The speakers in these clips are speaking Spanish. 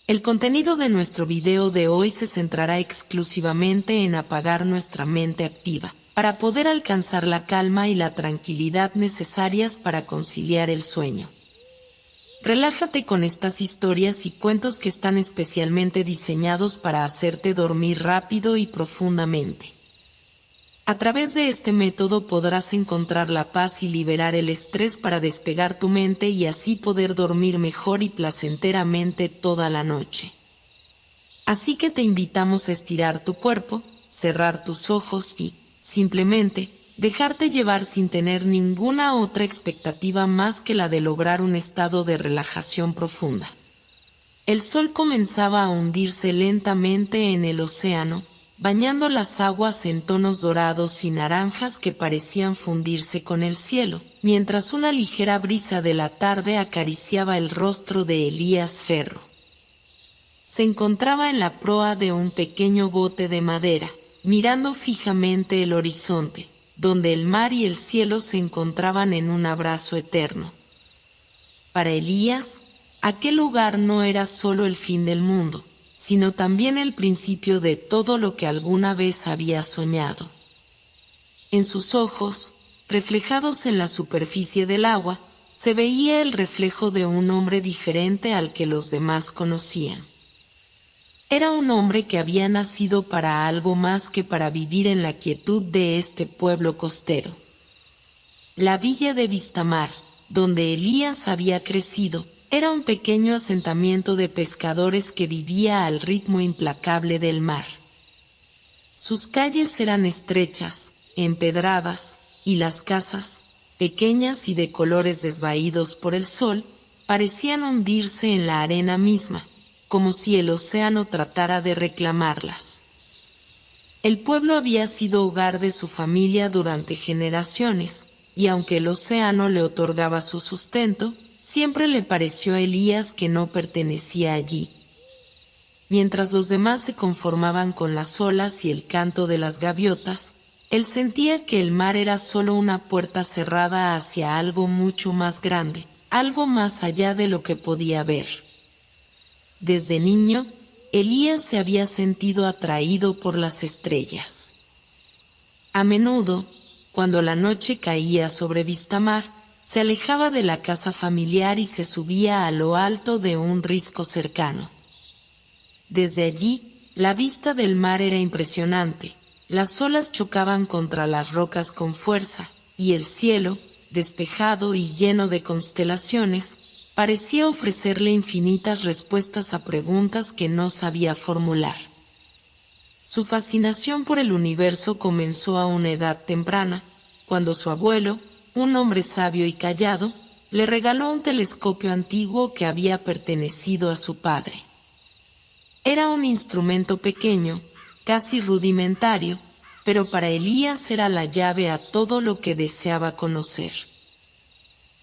El contenido de nuestro video de hoy se centrará exclusivamente en apagar nuestra mente activa, para poder alcanzar la calma y la tranquilidad necesarias para conciliar el sueño. Relájate con estas historias y cuentos que están especialmente diseñados para hacerte dormir rápido y profundamente. A través de este método podrás encontrar la paz y liberar el estrés para despegar tu mente y así poder dormir mejor y placenteramente toda la noche. Así que te invitamos a estirar tu cuerpo, cerrar tus ojos y, simplemente, dejarte llevar sin tener ninguna otra expectativa más que la de lograr un estado de relajación profunda. El sol comenzaba a hundirse lentamente en el océano, bañando las aguas en tonos dorados y naranjas que parecían fundirse con el cielo, mientras una ligera brisa de la tarde acariciaba el rostro de Elías Ferro. Se encontraba en la proa de un pequeño bote de madera, mirando fijamente el horizonte, donde el mar y el cielo se encontraban en un abrazo eterno. Para Elías, aquel lugar no era solo el fin del mundo, sino también el principio de todo lo que alguna vez había soñado. En sus ojos, reflejados en la superficie del agua, se veía el reflejo de un hombre diferente al que los demás conocían. Era un hombre que había nacido para algo más que para vivir en la quietud de este pueblo costero. La villa de Vistamar, donde Elías había crecido, era un pequeño asentamiento de pescadores que vivía al ritmo implacable del mar. Sus calles eran estrechas, empedradas, y las casas, pequeñas y de colores desvaídos por el sol, parecían hundirse en la arena misma, como si el océano tratara de reclamarlas. El pueblo había sido hogar de su familia durante generaciones, y aunque el océano le otorgaba su sustento, siempre le pareció a Elías que no pertenecía allí. Mientras los demás se conformaban con las olas y el canto de las gaviotas, él sentía que el mar era solo una puerta cerrada hacia algo mucho más grande, algo más allá de lo que podía ver. Desde niño, Elías se había sentido atraído por las estrellas. A menudo, cuando la noche caía sobre Vistamar, se alejaba de la casa familiar y se subía a lo alto de un risco cercano. Desde allí, la vista del mar era impresionante, las olas chocaban contra las rocas con fuerza, y el cielo, despejado y lleno de constelaciones, parecía ofrecerle infinitas respuestas a preguntas que no sabía formular. Su fascinación por el universo comenzó a una edad temprana, cuando su abuelo, un hombre sabio y callado, le regaló un telescopio antiguo que había pertenecido a su padre. Era un instrumento pequeño, casi rudimentario, pero para Elías era la llave a todo lo que deseaba conocer.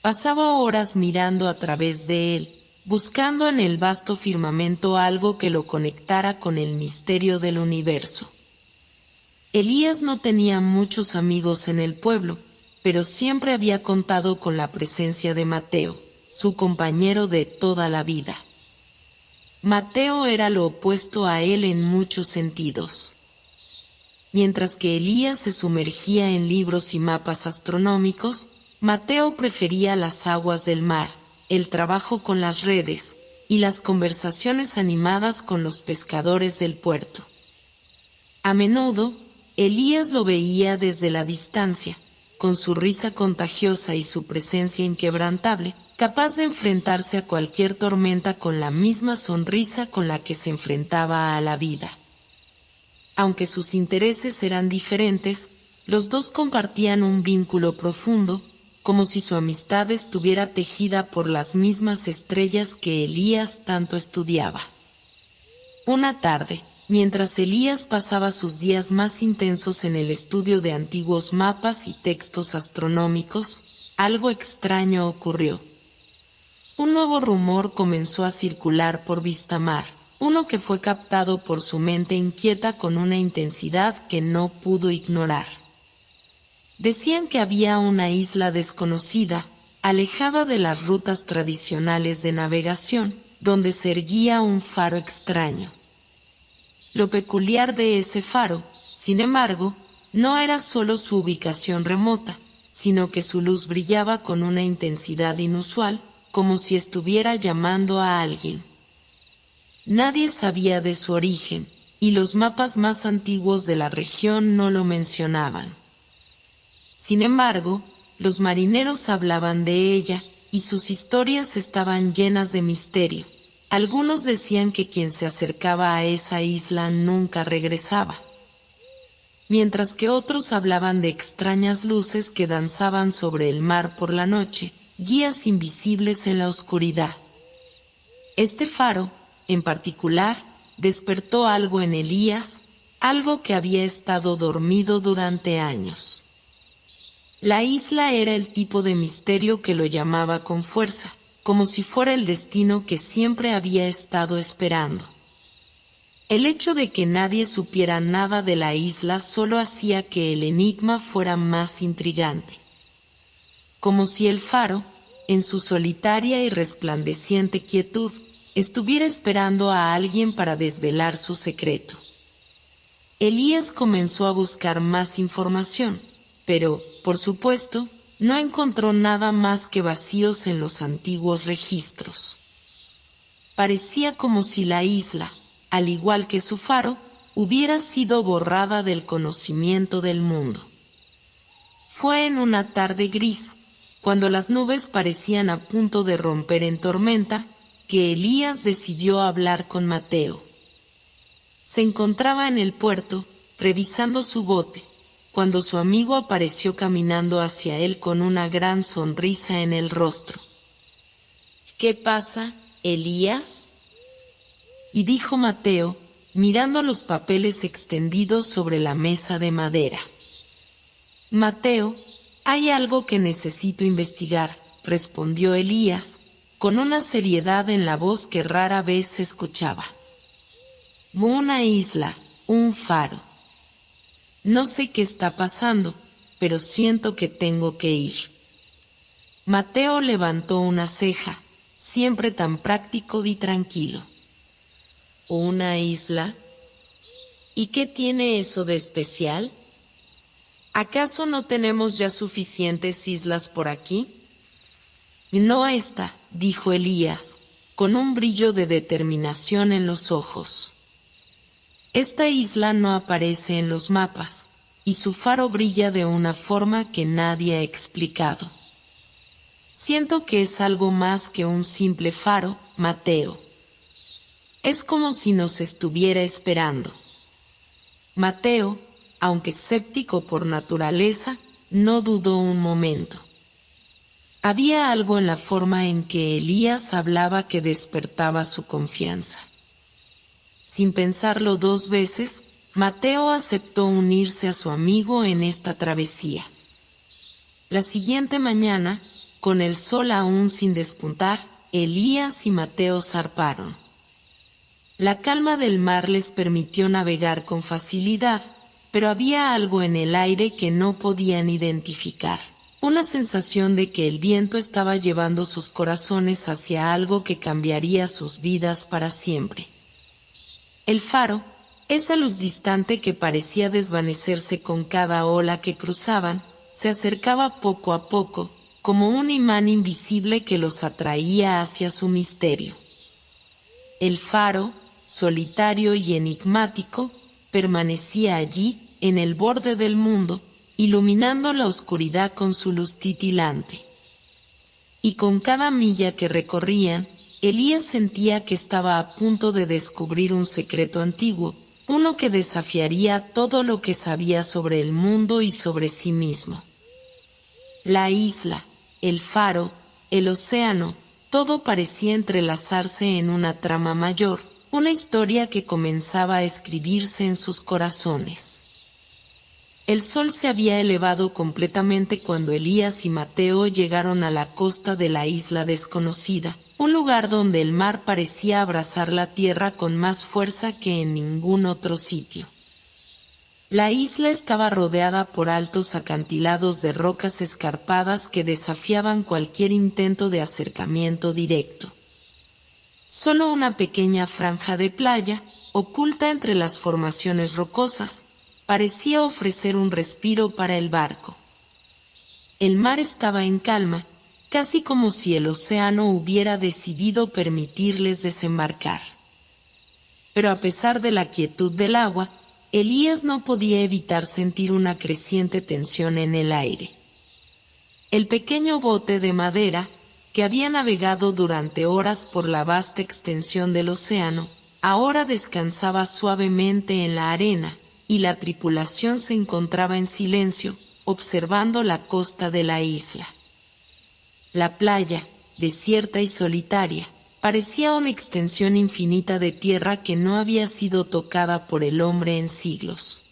Pasaba horas mirando a través de él, buscando en el vasto firmamento algo que lo conectara con el misterio del universo. Elías no tenía muchos amigos en el pueblo, pero siempre había contado con la presencia de Mateo, su compañero de toda la vida. Mateo era lo opuesto a él en muchos sentidos. Mientras que Elías se sumergía en libros y mapas astronómicos, Mateo prefería las aguas del mar, el trabajo con las redes, y las conversaciones animadas con los pescadores del puerto. A menudo, Elías lo veía desde la distancia, con su risa contagiosa y su presencia inquebrantable, capaz de enfrentarse a cualquier tormenta con la misma sonrisa con la que se enfrentaba a la vida. Aunque sus intereses eran diferentes, los dos compartían un vínculo profundo, como si su amistad estuviera tejida por las mismas estrellas que Elías tanto estudiaba. Una tarde, mientras Elías pasaba sus días más intensos en el estudio de antiguos mapas y textos astronómicos, algo extraño ocurrió. Un nuevo rumor comenzó a circular por Vistamar, uno que fue captado por su mente inquieta con una intensidad que no pudo ignorar. Decían que había una isla desconocida, alejada de las rutas tradicionales de navegación, donde se erguía un faro extraño. Lo peculiar de ese faro, sin embargo, no era solo su ubicación remota, sino que su luz brillaba con una intensidad inusual, como si estuviera llamando a alguien. Nadie sabía de su origen, y los mapas más antiguos de la región no lo mencionaban. Sin embargo, los marineros hablaban de ella, y sus historias estaban llenas de misterio. Algunos decían que quien se acercaba a esa isla nunca regresaba, mientras que otros hablaban de extrañas luces que danzaban sobre el mar por la noche, guías invisibles en la oscuridad. Este faro, en particular, despertó algo en Elías, algo que había estado dormido durante años. La isla era el tipo de misterio que lo llamaba con fuerza, como si fuera el destino que siempre había estado esperando. El hecho de que nadie supiera nada de la isla solo hacía que el enigma fuera más intrigante. Como si el faro, en su solitaria y resplandeciente quietud, estuviera esperando a alguien para desvelar su secreto. Elías comenzó a buscar más información, pero, por supuesto, no encontró nada más que vacíos en los antiguos registros. Parecía como si la isla, al igual que su faro, hubiera sido borrada del conocimiento del mundo. Fue en una tarde gris, cuando las nubes parecían a punto de romper en tormenta, que Elías decidió hablar con Mateo. Se encontraba en el puerto, revisando su bote, cuando su amigo apareció caminando hacia él con una gran sonrisa en el rostro. «¿Qué pasa, Elías?», y dijo Mateo, mirando los papeles extendidos sobre la mesa de madera. «Mateo, hay algo que necesito investigar», respondió Elías, con una seriedad en la voz que rara vez se escuchaba. «Una isla, un faro. No sé qué está pasando, pero siento que tengo que ir». Mateo levantó una ceja, siempre tan práctico y tranquilo. «¿Una isla? ¿Y qué tiene eso de especial? ¿Acaso no tenemos ya suficientes islas por aquí?» «No esta», dijo Elías, con un brillo de determinación en los ojos. «Esta isla no aparece en los mapas, y su faro brilla de una forma que nadie ha explicado. Siento que es algo más que un simple faro, Mateo. Es como si nos estuviera esperando». Mateo, aunque escéptico por naturaleza, no dudó un momento. Había algo en la forma en que Elías hablaba que despertaba su confianza. Sin pensarlo dos veces, Mateo aceptó unirse a su amigo en esta travesía. La siguiente mañana, con el sol aún sin despuntar, Elías y Mateo zarparon. La calma del mar les permitió navegar con facilidad, pero había algo en el aire que no podían identificar. Una sensación de que el viento estaba llevando sus corazones hacia algo que cambiaría sus vidas para siempre. El faro, esa luz distante que parecía desvanecerse con cada ola que cruzaban, se acercaba poco a poco, como un imán invisible que los atraía hacia su misterio. El faro, solitario y enigmático, permanecía allí, en el borde del mundo, iluminando la oscuridad con su luz titilante. Y con cada milla que recorrían, Elías sentía que estaba a punto de descubrir un secreto antiguo, uno que desafiaría todo lo que sabía sobre el mundo y sobre sí mismo. La isla, el faro, el océano, todo parecía entrelazarse en una trama mayor, una historia que comenzaba a escribirse en sus corazones. El sol se había elevado completamente cuando Elías y Mateo llegaron a la costa de la isla desconocida, un lugar donde el mar parecía abrazar la tierra con más fuerza que en ningún otro sitio. La isla estaba rodeada por altos acantilados de rocas escarpadas que desafiaban cualquier intento de acercamiento directo. Solo una pequeña franja de playa, oculta entre las formaciones rocosas, parecía ofrecer un respiro para el barco. El mar estaba en calma, casi como si el océano hubiera decidido permitirles desembarcar. Pero a pesar de la quietud del agua, Elías no podía evitar sentir una creciente tensión en el aire. El pequeño bote de madera, que había navegado durante horas por la vasta extensión del océano, ahora descansaba suavemente en la arena, y la tripulación se encontraba en silencio, observando la costa de la isla. La playa, desierta y solitaria, parecía una extensión infinita de tierra que no había sido tocada por el hombre en siglos.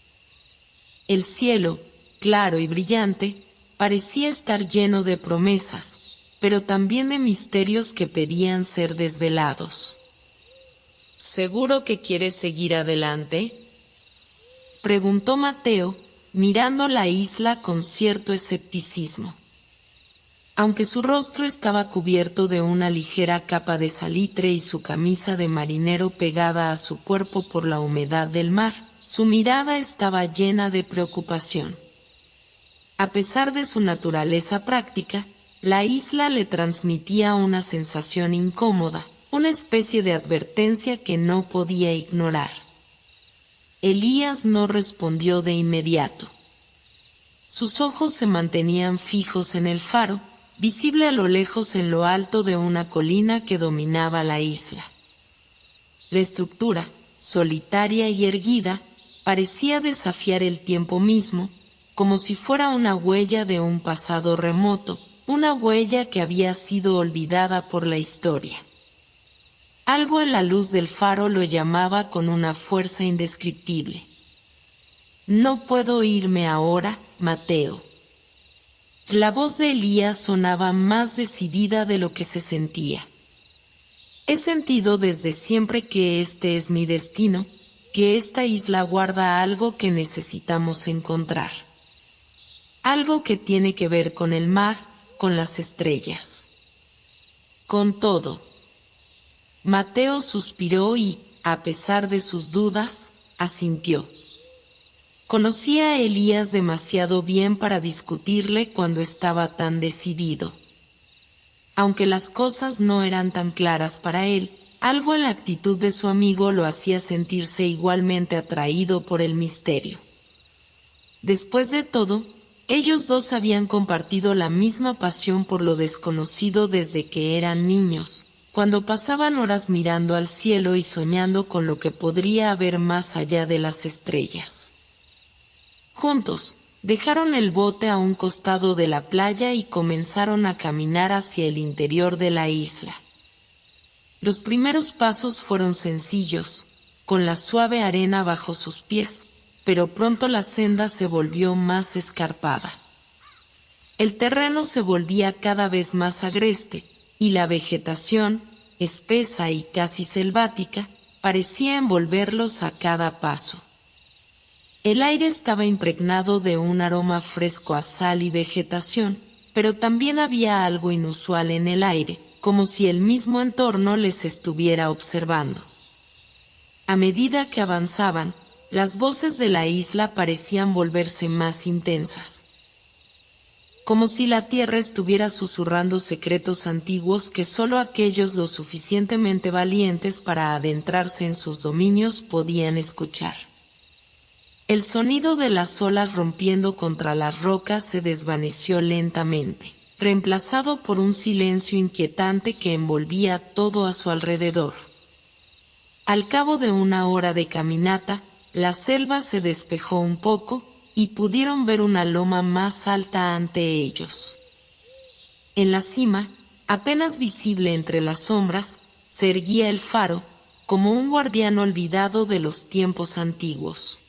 El cielo, claro y brillante, parecía estar lleno de promesas, pero también de misterios que pedían ser desvelados. ¿Seguro que quieres seguir adelante?, preguntó Mateo, mirando la isla con cierto escepticismo. Aunque su rostro estaba cubierto de una ligera capa de salitre y su camisa de marinero pegada a su cuerpo por la humedad del mar, su mirada estaba llena de preocupación. A pesar de su naturaleza práctica, la isla le transmitía una sensación incómoda, una especie de advertencia que no podía ignorar. Elías no respondió de inmediato. Sus ojos se mantenían fijos en el faro, visible a lo lejos en lo alto de una colina que dominaba la isla. La estructura, solitaria y erguida, parecía desafiar el tiempo mismo, como si fuera una huella de un pasado remoto, una huella que había sido olvidada por la historia. Algo en la luz del faro lo llamaba con una fuerza indescriptible. «No puedo irme ahora, Mateo». La voz de Elías sonaba más decidida de lo que se sentía. «He sentido desde siempre que este es mi destino, que esta isla guarda algo que necesitamos encontrar. Algo que tiene que ver con el mar, con las estrellas. Con todo». Mateo suspiró y, a pesar de sus dudas, asintió. Conocía a Elías demasiado bien para discutirle cuando estaba tan decidido. Aunque las cosas no eran tan claras para él, algo en la actitud de su amigo lo hacía sentirse igualmente atraído por el misterio. Después de todo, ellos dos habían compartido la misma pasión por lo desconocido desde que eran niños, cuando pasaban horas mirando al cielo y soñando con lo que podría haber más allá de las estrellas. Juntos, dejaron el bote a un costado de la playa y comenzaron a caminar hacia el interior de la isla. Los primeros pasos fueron sencillos, con la suave arena bajo sus pies, pero pronto la senda se volvió más escarpada. El terreno se volvía cada vez más agreste, y la vegetación, espesa y casi selvática, parecía envolverlos a cada paso. El aire estaba impregnado de un aroma fresco a sal y vegetación, pero también había algo inusual en el aire, como si el mismo entorno les estuviera observando. A medida que avanzaban, las voces de la isla parecían volverse más intensas. Como si la tierra estuviera susurrando secretos antiguos que solo aquellos lo suficientemente valientes para adentrarse en sus dominios podían escuchar. El sonido de las olas rompiendo contra las rocas se desvaneció lentamente, reemplazado por un silencio inquietante que envolvía todo a su alrededor. Al cabo de una hora de caminata, la selva se despejó un poco, y pudieron ver una loma más alta ante ellos. En la cima, apenas visible entre las sombras, se erguía el faro, como un guardián olvidado de los tiempos antiguos.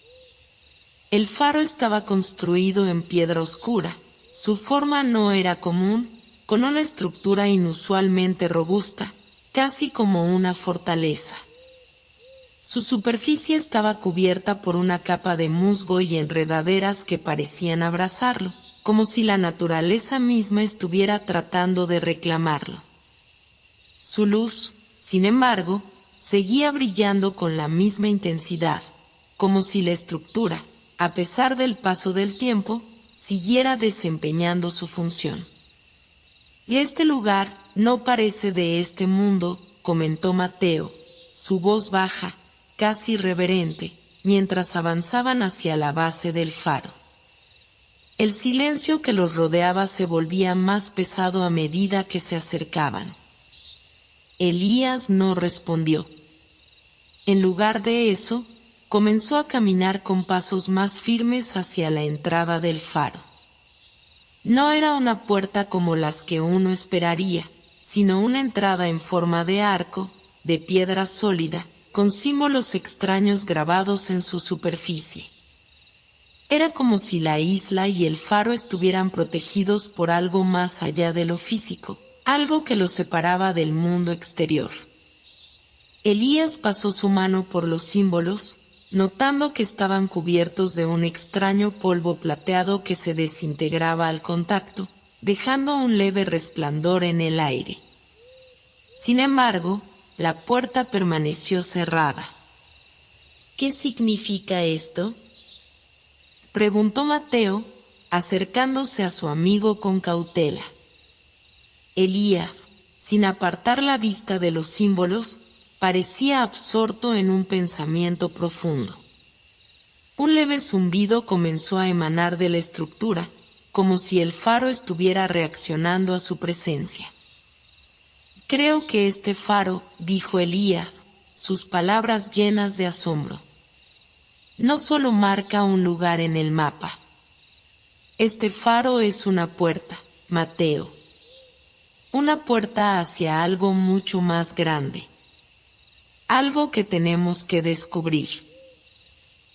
El faro estaba construido en piedra oscura, su forma no era común, con una estructura inusualmente robusta, casi como una fortaleza. Su superficie estaba cubierta por una capa de musgo y enredaderas que parecían abrazarlo, como si la naturaleza misma estuviera tratando de reclamarlo. Su luz, sin embargo, seguía brillando con la misma intensidad, como si la estructura, a pesar del paso del tiempo, siguiera desempeñando su función. Y este lugar no parece de este mundo, comentó Mateo, su voz baja, casi reverente, mientras avanzaban hacia la base del faro. El silencio que los rodeaba se volvía más pesado a medida que se acercaban. Elías no respondió. En lugar de eso, comenzó a caminar con pasos más firmes hacia la entrada del faro. No era una puerta como las que uno esperaría, sino una entrada en forma de arco, de piedra sólida, con símbolos extraños grabados en su superficie. Era como si la isla y el faro estuvieran protegidos por algo más allá de lo físico, algo que los separaba del mundo exterior. Elías pasó su mano por los símbolos, notando que estaban cubiertos de un extraño polvo plateado que se desintegraba al contacto, dejando un leve resplandor en el aire. Sin embargo, la puerta permaneció cerrada. ¿Qué significa esto?, preguntó Mateo, acercándose a su amigo con cautela. Elías, sin apartar la vista de los símbolos, parecía absorto en un pensamiento profundo. Un leve zumbido comenzó a emanar de la estructura, como si el faro estuviera reaccionando a su presencia. Creo que este faro, dijo Elías, sus palabras llenas de asombro, no solo marca un lugar en el mapa. Este faro es una puerta, Mateo. Una puerta hacia algo mucho más grande. Algo que tenemos que descubrir.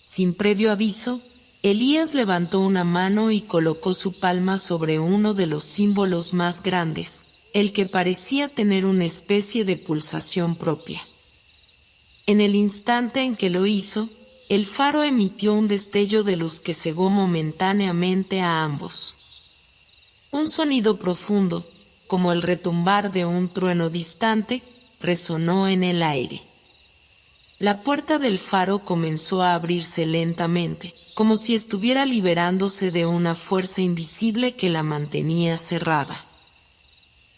Sin previo aviso, Elías levantó una mano y colocó su palma sobre uno de los símbolos más grandes, el que parecía tener una especie de pulsación propia. En el instante en que lo hizo, el faro emitió un destello de luz que cegó momentáneamente a ambos. Un sonido profundo, como el retumbar de un trueno distante, resonó en el aire. La puerta del faro comenzó a abrirse lentamente, como si estuviera liberándose de una fuerza invisible que la mantenía cerrada.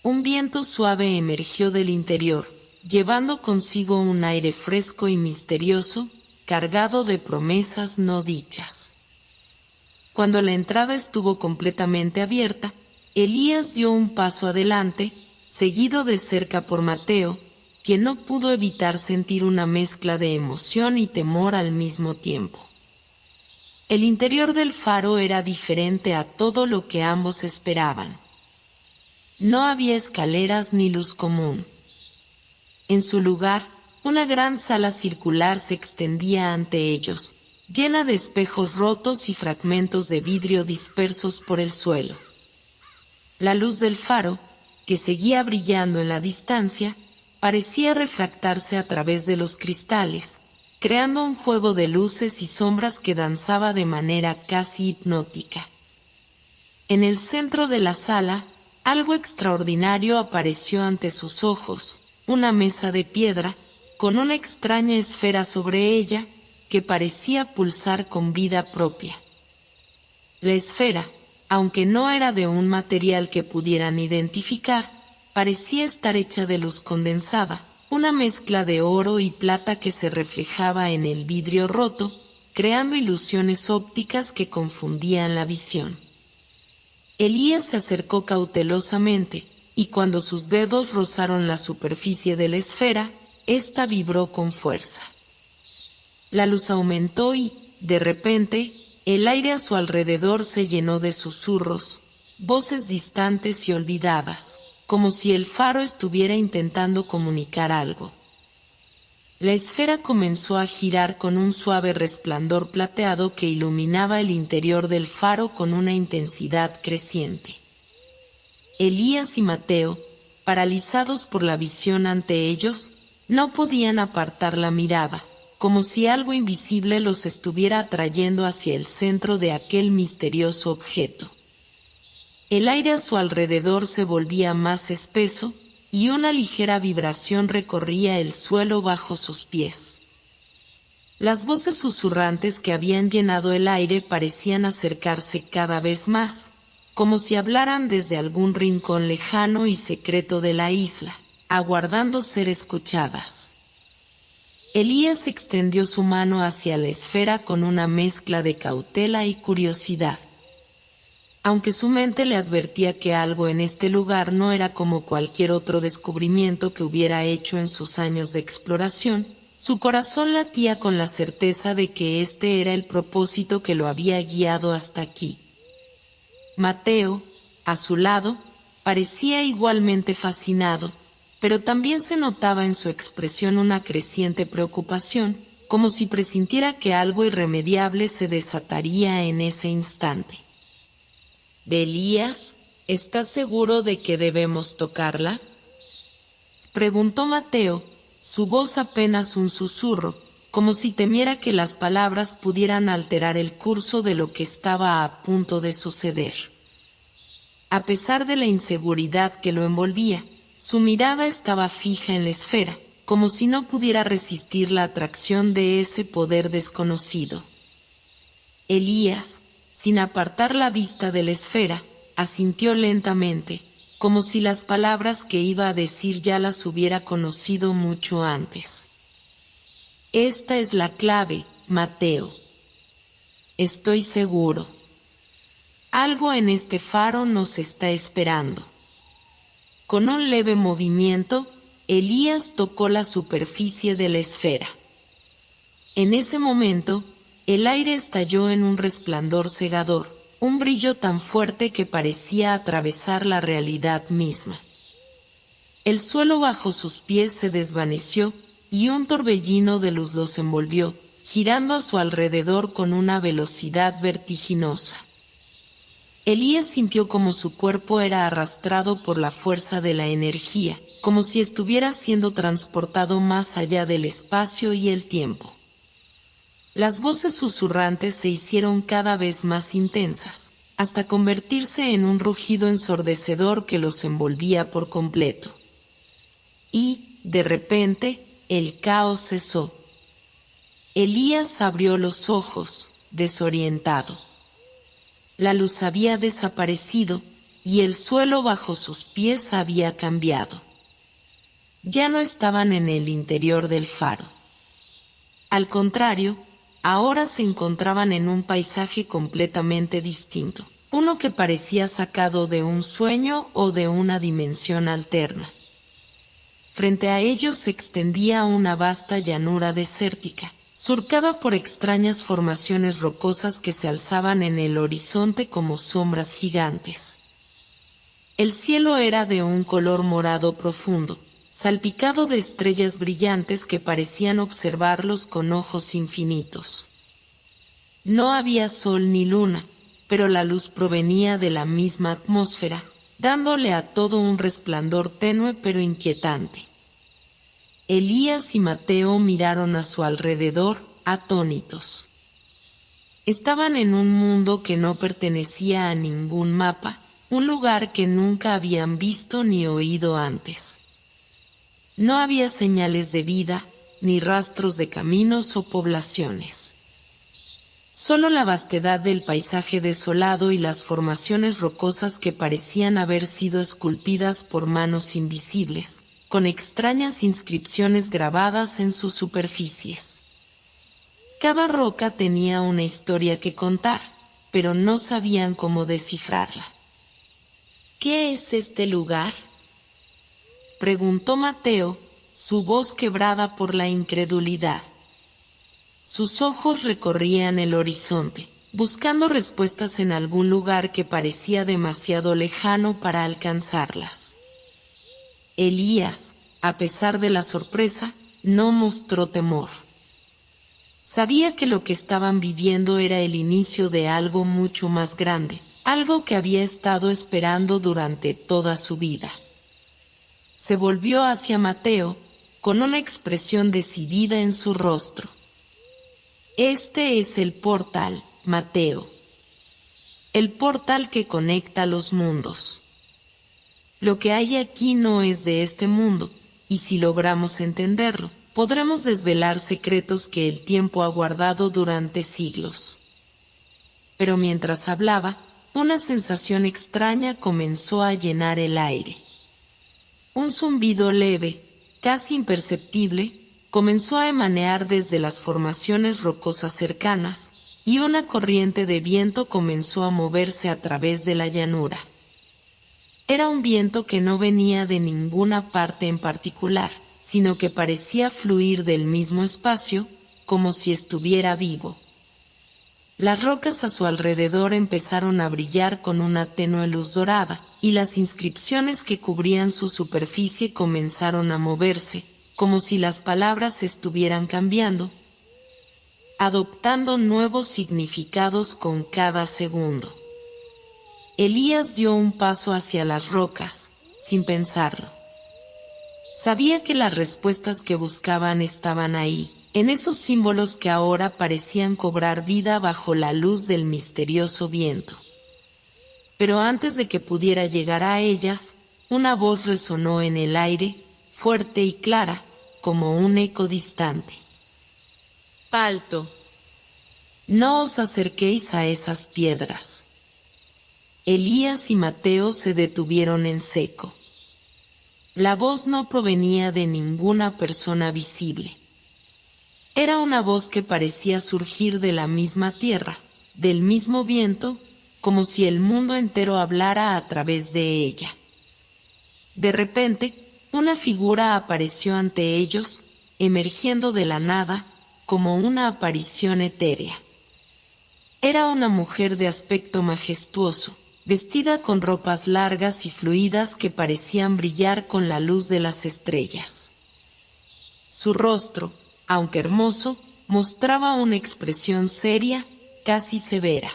Un viento suave emergió del interior, llevando consigo un aire fresco y misterioso, cargado de promesas no dichas. Cuando la entrada estuvo completamente abierta, Elías dio un paso adelante, seguido de cerca por Mateo, quien no pudo evitar sentir una mezcla de emoción y temor al mismo tiempo. El interior del faro era diferente a todo lo que ambos esperaban. No había escaleras ni luz común. En su lugar, una gran sala circular se extendía ante ellos, llena de espejos rotos y fragmentos de vidrio dispersos por el suelo. La luz del faro, que seguía brillando en la distancia, parecía refractarse a través de los cristales, creando un juego de luces y sombras que danzaba de manera casi hipnótica. En el centro de la sala, algo extraordinario apareció ante sus ojos, una mesa de piedra, con una extraña esfera sobre ella, que parecía pulsar con vida propia. La esfera, aunque no era de un material que pudieran identificar, parecía estar hecha de luz condensada, una mezcla de oro y plata que se reflejaba en el vidrio roto, creando ilusiones ópticas que confundían la visión. Elías se acercó cautelosamente, y cuando sus dedos rozaron la superficie de la esfera, ésta vibró con fuerza. La luz aumentó y, de repente, el aire a su alrededor se llenó de susurros, voces distantes y olvidadas, como si el faro estuviera intentando comunicar algo. La esfera comenzó a girar con un suave resplandor plateado que iluminaba el interior del faro con una intensidad creciente. Elías y Mateo, paralizados por la visión ante ellos, no podían apartar la mirada, como si algo invisible los estuviera atrayendo hacia el centro de aquel misterioso objeto. El aire a su alrededor se volvía más espeso, y una ligera vibración recorría el suelo bajo sus pies. Las voces susurrantes que habían llenado el aire parecían acercarse cada vez más, como si hablaran desde algún rincón lejano y secreto de la isla, aguardando ser escuchadas. Elías extendió su mano hacia la esfera con una mezcla de cautela y curiosidad. Aunque su mente le advertía que algo en este lugar no era como cualquier otro descubrimiento que hubiera hecho en sus años de exploración, su corazón latía con la certeza de que este era el propósito que lo había guiado hasta aquí. Mateo, a su lado, parecía igualmente fascinado, pero también se notaba en su expresión una creciente preocupación, como si presintiera que algo irremediable se desataría en ese instante. «Elías, ¿estás seguro de que debemos tocarla?», preguntó Mateo, su voz apenas un susurro, como si temiera que las palabras pudieran alterar el curso de lo que estaba a punto de suceder. A pesar de la inseguridad que lo envolvía, su mirada estaba fija en la esfera, como si no pudiera resistir la atracción de ese poder desconocido. Elías, sin apartar la vista de la esfera, asintió lentamente, como si las palabras que iba a decir ya las hubiera conocido mucho antes. «Esta es la clave, Mateo. Estoy seguro. Algo en este faro nos está esperando». Con un leve movimiento, Elías tocó la superficie de la esfera. En ese momento, el aire estalló en un resplandor cegador, un brillo tan fuerte que parecía atravesar la realidad misma. El suelo bajo sus pies se desvaneció y un torbellino de luz los envolvió, girando a su alrededor con una velocidad vertiginosa. Elías sintió como su cuerpo era arrastrado por la fuerza de la energía, como si estuviera siendo transportado más allá del espacio y el tiempo. Las voces susurrantes se hicieron cada vez más intensas, hasta convertirse en un rugido ensordecedor que los envolvía por completo. Y, de repente, el caos cesó. Elías abrió los ojos, desorientado. La luz había desaparecido, y el suelo bajo sus pies había cambiado. Ya no estaban en el interior del faro. Al contrario, ahora se encontraban en un paisaje completamente distinto, uno que parecía sacado de un sueño o de una dimensión alterna. Frente a ellos se extendía una vasta llanura desértica, surcada por extrañas formaciones rocosas que se alzaban en el horizonte como sombras gigantes. El cielo era de un color morado profundo, salpicado de estrellas brillantes que parecían observarlos con ojos infinitos. No había sol ni luna, pero la luz provenía de la misma atmósfera, dándole a todo un resplandor tenue pero inquietante. Elías y Mateo miraron a su alrededor, atónitos. Estaban en un mundo que no pertenecía a ningún mapa, un lugar que nunca habían visto ni oído antes. No había señales de vida, ni rastros de caminos o poblaciones. Solo la vastedad del paisaje desolado y las formaciones rocosas que parecían haber sido esculpidas por manos invisibles, con extrañas inscripciones grabadas en sus superficies. Cada roca tenía una historia que contar, pero no sabían cómo descifrarla. «¿Qué es este lugar?», preguntó Mateo, su voz quebrada por la incredulidad. Sus ojos recorrían el horizonte, buscando respuestas en algún lugar que parecía demasiado lejano para alcanzarlas. Elías, a pesar de la sorpresa, no mostró temor. Sabía que lo que estaban viviendo era el inicio de algo mucho más grande, algo que había estado esperando durante toda su vida. Se volvió hacia Mateo, con una expresión decidida en su rostro. «Este es el portal, Mateo. El portal que conecta los mundos». Lo que hay aquí no es de este mundo, y si logramos entenderlo, podremos desvelar secretos que el tiempo ha guardado durante siglos. Pero mientras hablaba, una sensación extraña comenzó a llenar el aire. Un zumbido leve, casi imperceptible, comenzó a emanear desde las formaciones rocosas cercanas, y una corriente de viento comenzó a moverse a través de la llanura. Era un viento que no venía de ninguna parte en particular, sino que parecía fluir del mismo espacio, como si estuviera vivo. Las rocas a su alrededor empezaron a brillar con una tenue luz dorada, y las inscripciones que cubrían su superficie comenzaron a moverse, como si las palabras estuvieran cambiando, adoptando nuevos significados con cada segundo. Elías dio un paso hacia las rocas, sin pensarlo. Sabía que las respuestas que buscaban estaban ahí, en esos símbolos que ahora parecían cobrar vida bajo la luz del misterioso viento. Pero antes de que pudiera llegar a ellas, una voz resonó en el aire, fuerte y clara, como un eco distante. «Alto. No os acerquéis a esas piedras». Elías y Mateo se detuvieron en seco. La voz no provenía de ninguna persona visible. Era una voz que parecía surgir de la misma tierra, del mismo viento, como si el mundo entero hablara a través de ella. De repente, una figura apareció ante ellos, emergiendo de la nada, como una aparición etérea. Era una mujer de aspecto majestuoso, vestida con ropas largas y fluidas que parecían brillar con la luz de las estrellas. Su rostro, aunque hermoso, mostraba una expresión seria, casi severa.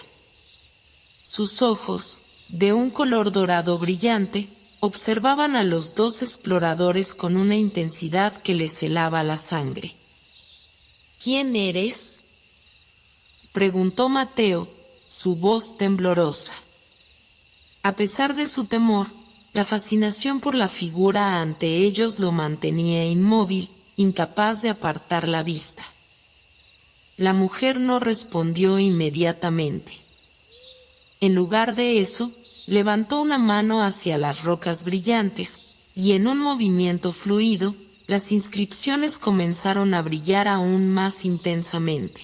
Sus ojos, de un color dorado brillante, observaban a los dos exploradores con una intensidad que les helaba la sangre. «¿Quién eres?», preguntó Mateo, su voz temblorosa. A pesar de su temor, la fascinación por la figura ante ellos lo mantenía inmóvil, incapaz de apartar la vista. La mujer no respondió inmediatamente. En lugar de eso, levantó una mano hacia las rocas brillantes, y en un movimiento fluido, las inscripciones comenzaron a brillar aún más intensamente.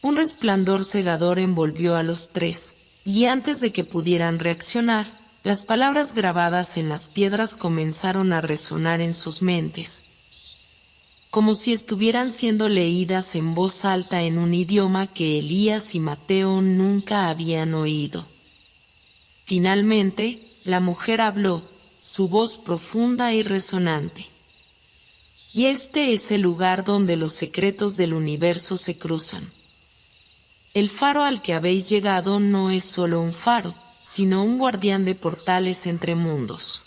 Un resplandor cegador envolvió a los tres, y antes de que pudieran reaccionar, las palabras grabadas en las piedras comenzaron a resonar en sus mentes, como si estuvieran siendo leídas en voz alta en un idioma que Elías y Mateo nunca habían oído. Finalmente, la mujer habló, su voz profunda y resonante. «Y este es el lugar donde los secretos del universo se cruzan. El faro al que habéis llegado no es solo un faro, sino un guardián de portales entre mundos.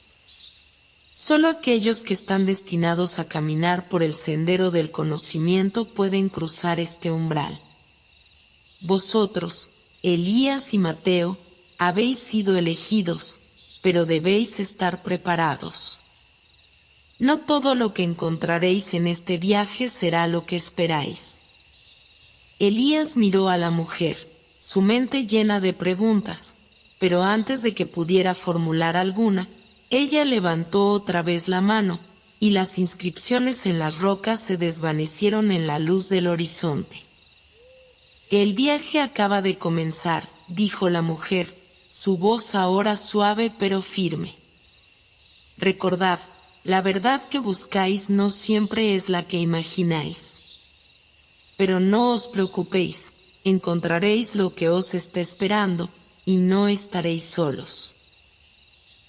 Solo aquellos que están destinados a caminar por el sendero del conocimiento pueden cruzar este umbral. Vosotros, Elías y Mateo, habéis sido elegidos, pero debéis estar preparados. No todo lo que encontraréis en este viaje será lo que esperáis». Elías miró a la mujer, su mente llena de preguntas, pero antes de que pudiera formular alguna, ella levantó otra vez la mano, y las inscripciones en las rocas se desvanecieron en la luz del horizonte. «El viaje acaba de comenzar», dijo la mujer, su voz ahora suave pero firme. «Recordad, la verdad que buscáis no siempre es la que imagináis. Pero no os preocupéis, encontraréis lo que os está esperando, y no estaréis solos».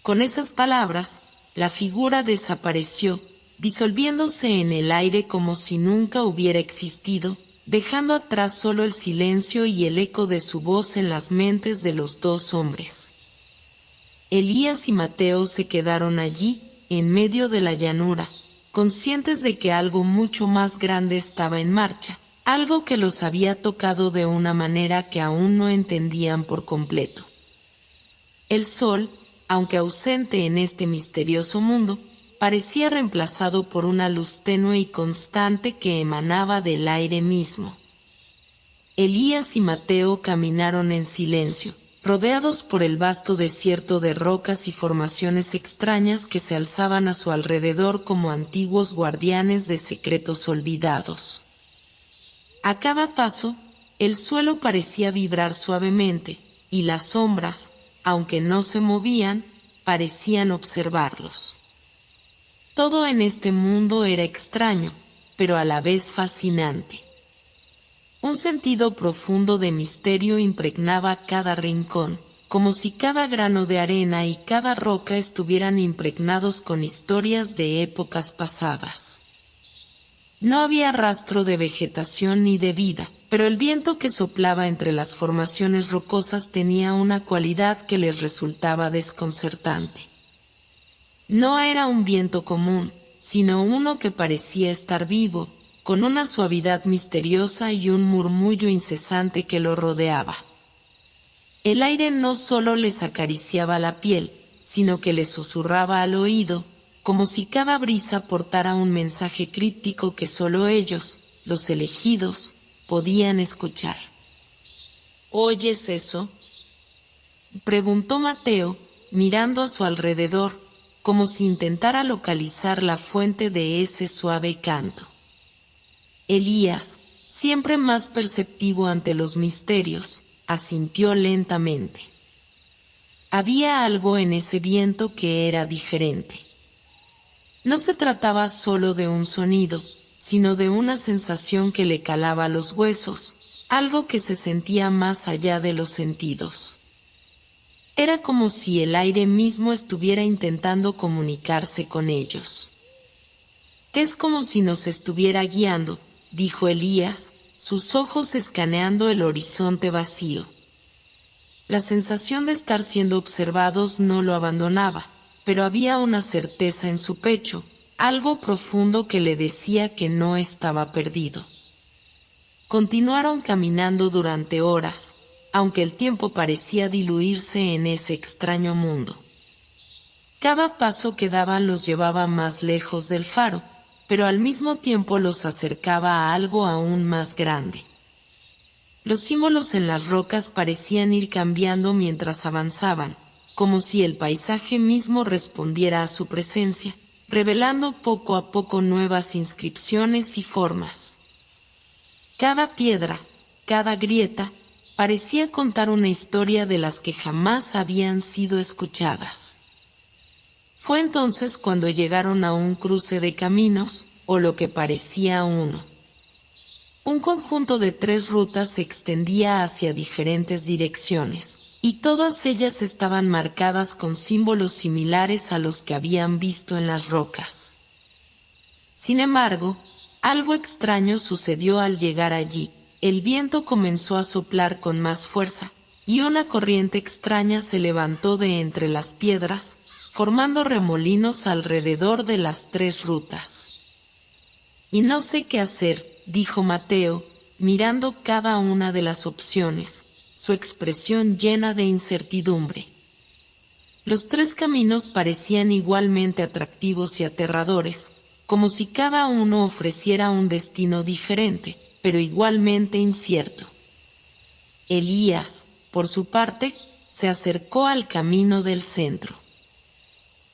Con esas palabras, la figura desapareció, disolviéndose en el aire como si nunca hubiera existido, dejando atrás solo el silencio y el eco de su voz en las mentes de los dos hombres. Elías y Mateo se quedaron allí, en medio de la llanura, conscientes de que algo mucho más grande estaba en marcha, algo que los había tocado de una manera que aún no entendían por completo. El sol, aunque ausente en este misterioso mundo, parecía reemplazado por una luz tenue y constante que emanaba del aire mismo. Elías y Mateo caminaron en silencio, rodeados por el vasto desierto de rocas y formaciones extrañas que se alzaban a su alrededor como antiguos guardianes de secretos olvidados. A cada paso, el suelo parecía vibrar suavemente, y las sombras, aunque no se movían, parecían observarlos. Todo en este mundo era extraño, pero a la vez fascinante. Un sentido profundo de misterio impregnaba cada rincón, como si cada grano de arena y cada roca estuvieran impregnados con historias de épocas pasadas. No había rastro de vegetación ni de vida, pero el viento que soplaba entre las formaciones rocosas tenía una cualidad que les resultaba desconcertante. No era un viento común, sino uno que parecía estar vivo, con una suavidad misteriosa y un murmullo incesante que lo rodeaba. El aire no solo les acariciaba la piel, sino que les susurraba al oído, como si cada brisa portara un mensaje críptico que solo ellos, los elegidos, podían escuchar. ¿Oyes eso?, preguntó Mateo, mirando a su alrededor, como si intentara localizar la fuente de ese suave canto. Elías, siempre más perceptivo ante los misterios, asintió lentamente. Había algo en ese viento que era diferente. No se trataba solo de un sonido, sino de una sensación que le calaba los huesos, algo que se sentía más allá de los sentidos. Era como si el aire mismo estuviera intentando comunicarse con ellos. Es como si nos estuviera guiando, dijo Elías, sus ojos escaneando el horizonte vacío. La sensación de estar siendo observados no lo abandonaba, pero había una certeza en su pecho, algo profundo que le decía que no estaba perdido. Continuaron caminando durante horas, aunque el tiempo parecía diluirse en ese extraño mundo. Cada paso que daban los llevaba más lejos del faro, pero al mismo tiempo los acercaba a algo aún más grande. Los símbolos en las rocas parecían ir cambiando mientras avanzaban, como si el paisaje mismo respondiera a su presencia, revelando poco a poco nuevas inscripciones y formas. Cada piedra, cada grieta, parecía contar una historia de las que jamás habían sido escuchadas. Fue entonces cuando llegaron a un cruce de caminos, o lo que parecía uno. Un conjunto de 3 rutas se extendía hacia diferentes direcciones, y todas ellas estaban marcadas con símbolos similares a los que habían visto en las rocas. Sin embargo, algo extraño sucedió al llegar allí. El viento comenzó a soplar con más fuerza, y una corriente extraña se levantó de entre las piedras, formando remolinos alrededor de las 3 rutas. Y no sé qué hacer, dijo Mateo, mirando cada una de las opciones, su expresión llena de incertidumbre. Los 3 caminos parecían igualmente atractivos y aterradores, como si cada uno ofreciera un destino diferente, pero igualmente incierto. Elías, por su parte, se acercó al camino del centro.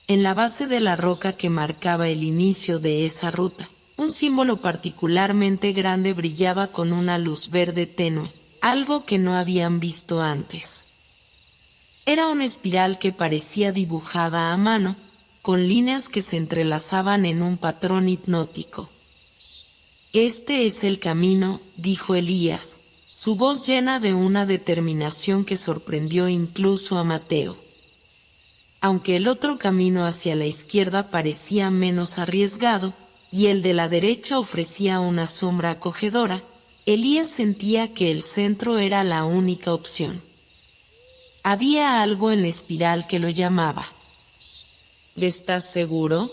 En la base de la roca que marcaba el inicio de esa ruta, un símbolo particularmente grande brillaba con una luz verde tenue, algo que no habían visto antes. Era una espiral que parecía dibujada a mano, con líneas que se entrelazaban en un patrón hipnótico. «Este es el camino», dijo Elías, su voz llena de una determinación que sorprendió incluso a Mateo. Aunque el otro camino hacia la izquierda parecía menos arriesgado, y el de la derecha ofrecía una sombra acogedora, Elías sentía que el centro era la única opción. Había algo en la espiral que lo llamaba. «¿Estás seguro?»,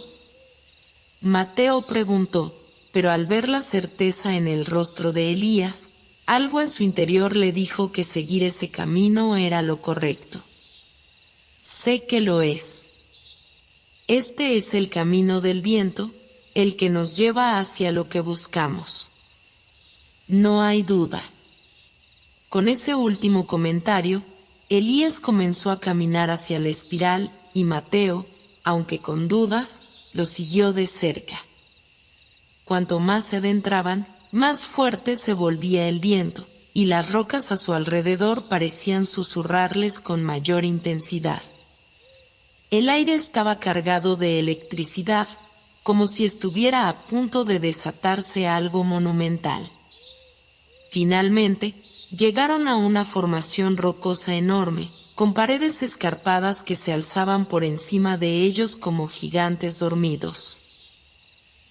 Mateo preguntó, pero al ver la certeza en el rostro de Elías, algo en su interior le dijo que seguir ese camino era lo correcto. Sé que lo es. Este es el camino del viento, el que nos lleva hacia lo que buscamos. No hay duda. Con ese último comentario, Elías comenzó a caminar hacia la espiral y Mateo, aunque con dudas, lo siguió de cerca. Cuanto más se adentraban, más fuerte se volvía el viento, y las rocas a su alrededor parecían susurrarles con mayor intensidad. El aire estaba cargado de electricidad, como si estuviera a punto de desatarse algo monumental. Finalmente, llegaron a una formación rocosa enorme, con paredes escarpadas que se alzaban por encima de ellos como gigantes dormidos.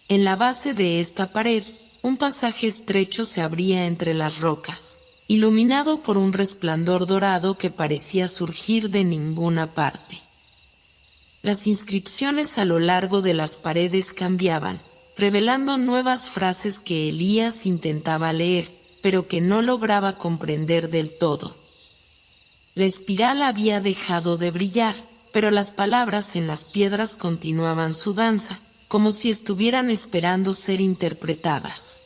En la base de esta pared, un pasaje estrecho se abría entre las rocas, iluminado por un resplandor dorado que parecía surgir de ninguna parte. Las inscripciones a lo largo de las paredes cambiaban, revelando nuevas frases que Elías intentaba leer, pero que no lograba comprender del todo. La espiral había dejado de brillar, pero las palabras en las piedras continuaban su danza, como si estuvieran esperando ser interpretadas.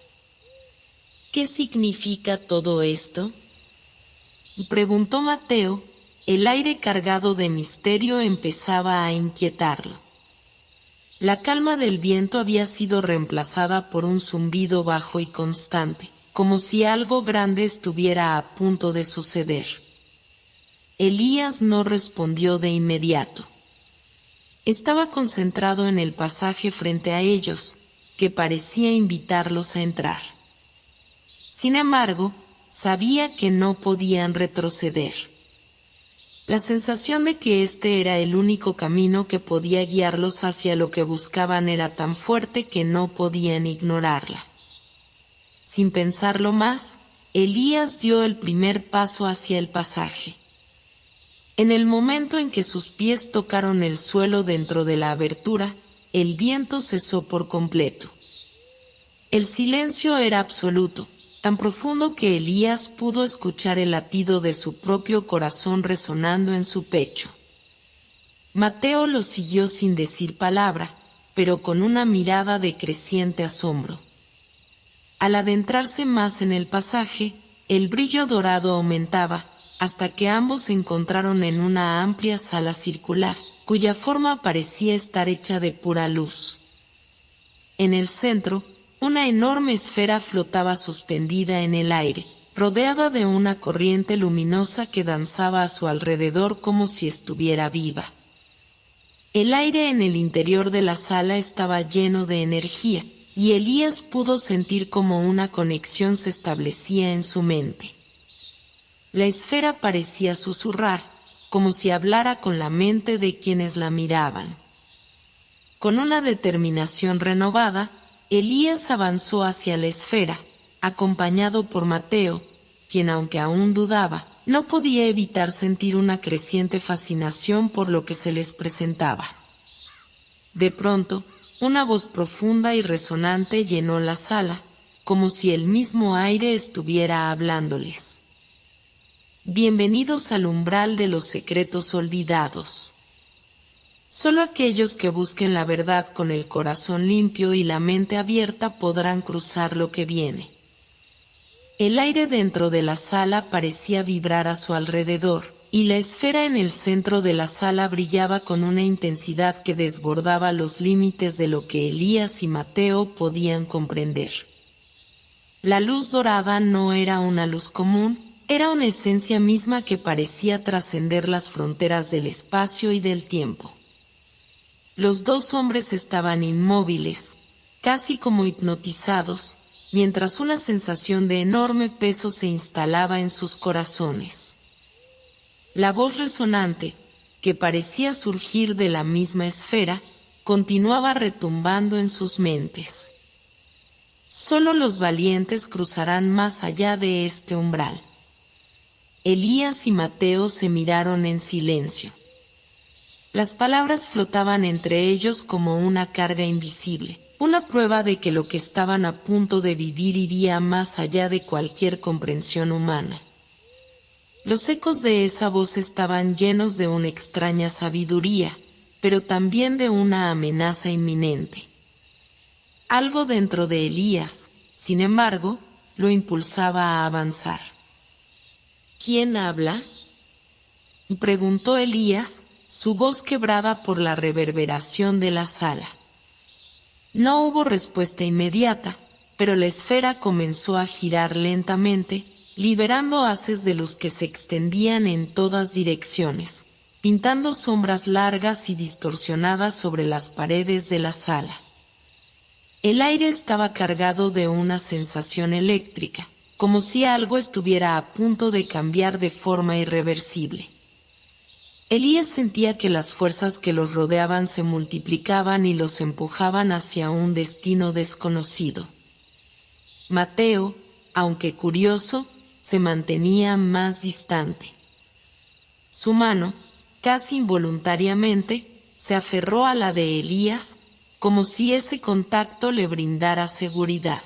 ¿Qué significa todo esto?, preguntó Mateo. El aire cargado de misterio empezaba a inquietarlo. La calma del viento había sido reemplazada por un zumbido bajo y constante, como si algo grande estuviera a punto de suceder. Elías no respondió de inmediato. Estaba concentrado en el pasaje frente a ellos, que parecía invitarlos a entrar. Sin embargo, sabía que no podían retroceder. La sensación de que este era el único camino que podía guiarlos hacia lo que buscaban era tan fuerte que no podían ignorarla. Sin pensarlo más, Elías dio el primer paso hacia el pasaje. En el momento en que sus pies tocaron el suelo dentro de la abertura, el viento cesó por completo. El silencio era absoluto, tan profundo que Elías pudo escuchar el latido de su propio corazón resonando en su pecho. Mateo lo siguió sin decir palabra, pero con una mirada de creciente asombro. Al adentrarse más en el pasaje, el brillo dorado aumentaba, hasta que ambos se encontraron en una amplia sala circular, cuya forma parecía estar hecha de pura luz. En el centro, una enorme esfera flotaba suspendida en el aire, rodeada de una corriente luminosa que danzaba a su alrededor como si estuviera viva. El aire en el interior de la sala estaba lleno de energía, y Elías pudo sentir cómo una conexión se establecía en su mente. La esfera parecía susurrar, como si hablara con la mente de quienes la miraban. Con una determinación renovada, Elías avanzó hacia la esfera, acompañado por Mateo, quien aunque aún dudaba, no podía evitar sentir una creciente fascinación por lo que se les presentaba. De pronto, una voz profunda y resonante llenó la sala, como si el mismo aire estuviera hablándoles. Bienvenidos al umbral de los secretos olvidados. Solo aquellos que busquen la verdad con el corazón limpio y la mente abierta podrán cruzar lo que viene. El aire dentro de la sala parecía vibrar a su alrededor, y la esfera en el centro de la sala brillaba con una intensidad que desbordaba los límites de lo que Elías y Mateo podían comprender. La luz dorada no era una luz común, era una esencia misma que parecía trascender las fronteras del espacio y del tiempo. Los dos hombres estaban inmóviles, casi como hipnotizados, mientras una sensación de enorme peso se instalaba en sus corazones. La voz resonante, que parecía surgir de la misma esfera, continuaba retumbando en sus mentes. Solo los valientes cruzarán más allá de este umbral. Elías y Mateo se miraron en silencio. Las palabras flotaban entre ellos como una carga invisible, una prueba de que lo que estaban a punto de vivir iría más allá de cualquier comprensión humana. Los ecos de esa voz estaban llenos de una extraña sabiduría, pero también de una amenaza inminente. Algo dentro de Elías, sin embargo, lo impulsaba a avanzar. ¿Quién habla?, preguntó Elías, su voz quebrada por la reverberación de la sala. No hubo respuesta inmediata, pero la esfera comenzó a girar lentamente, liberando haces de luz que se extendían en todas direcciones, pintando sombras largas y distorsionadas sobre las paredes de la sala. El aire estaba cargado de una sensación eléctrica, como si algo estuviera a punto de cambiar de forma irreversible. Elías sentía que las fuerzas que los rodeaban se multiplicaban y los empujaban hacia un destino desconocido. Mateo, aunque curioso, se mantenía más distante. Su mano, casi involuntariamente, se aferró a la de Elías, como si ese contacto le brindara seguridad.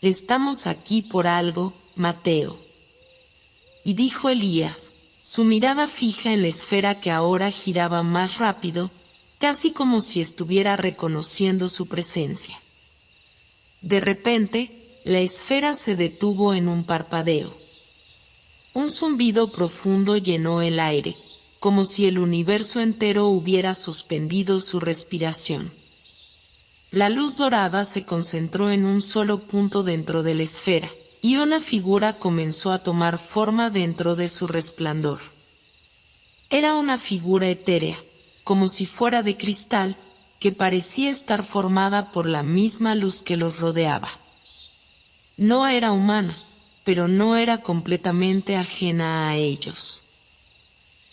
«Estamos aquí por algo, Mateo», y dijo Elías, su mirada fija en la esfera que ahora giraba más rápido, casi como si estuviera reconociendo su presencia. De repente, la esfera se detuvo en un parpadeo. Un zumbido profundo llenó el aire, como si el universo entero hubiera suspendido su respiración. La luz dorada se concentró en un solo punto dentro de la esfera, y una figura comenzó a tomar forma dentro de su resplandor. Era una figura etérea, como si fuera de cristal, que parecía estar formada por la misma luz que los rodeaba. No era humana, pero no era completamente ajena a ellos.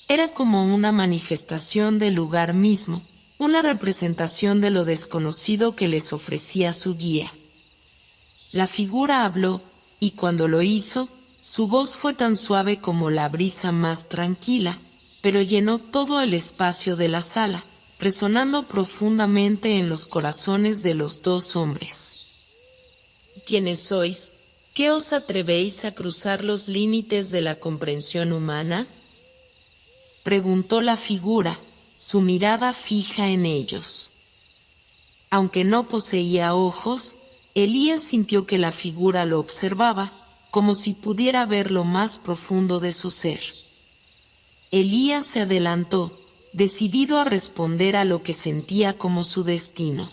Era como una manifestación del lugar mismo, una representación de lo desconocido que les ofrecía su guía. La figura habló, y cuando lo hizo, su voz fue tan suave como la brisa más tranquila, pero llenó todo el espacio de la sala, resonando profundamente en los corazones de los dos hombres. ¿Quiénes sois? ¿Qué os atrevéis a cruzar los límites de la comprensión humana?, preguntó la figura, su mirada fija en ellos. Aunque no poseía ojos, Elías sintió que la figura lo observaba, como si pudiera ver lo más profundo de su ser. Elías se adelantó, decidido a responder a lo que sentía como su destino.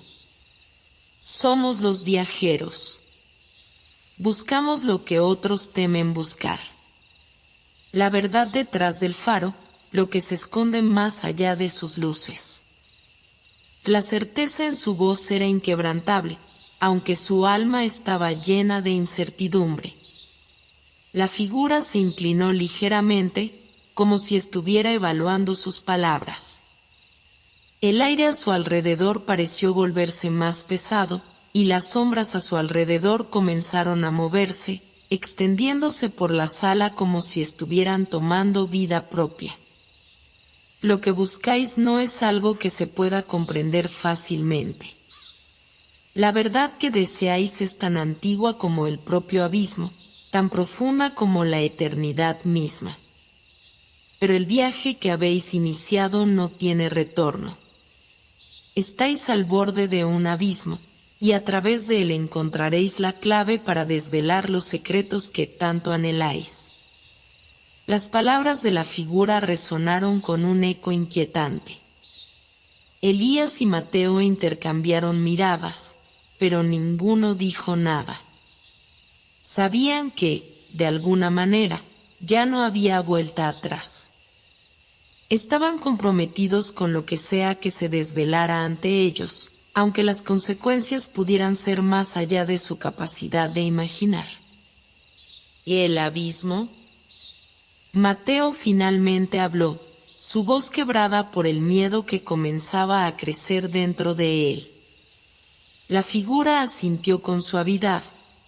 Somos los viajeros. Buscamos lo que otros temen buscar. La verdad detrás del faro, lo que se esconde más allá de sus luces. La certeza en su voz era inquebrantable, aunque su alma estaba llena de incertidumbre. La figura se inclinó ligeramente, como si estuviera evaluando sus palabras. El aire a su alrededor pareció volverse más pesado, y las sombras a su alrededor comenzaron a moverse, extendiéndose por la sala como si estuvieran tomando vida propia. Lo que buscáis no es algo que se pueda comprender fácilmente. La verdad que deseáis es tan antigua como el propio abismo, tan profunda como la eternidad misma. Pero el viaje que habéis iniciado no tiene retorno. Estáis al borde de un abismo, y a través de él encontraréis la clave para desvelar los secretos que tanto anheláis. Las palabras de la figura resonaron con un eco inquietante. Elías y Mateo intercambiaron miradas, pero ninguno dijo nada. Sabían que, de alguna manera, ya no había vuelta atrás. Estaban comprometidos con lo que sea que se desvelara ante ellos, aunque las consecuencias pudieran ser más allá de su capacidad de imaginar. ¿Y el abismo? Mateo finalmente habló, su voz quebrada por el miedo que comenzaba a crecer dentro de él. La figura asintió con suavidad,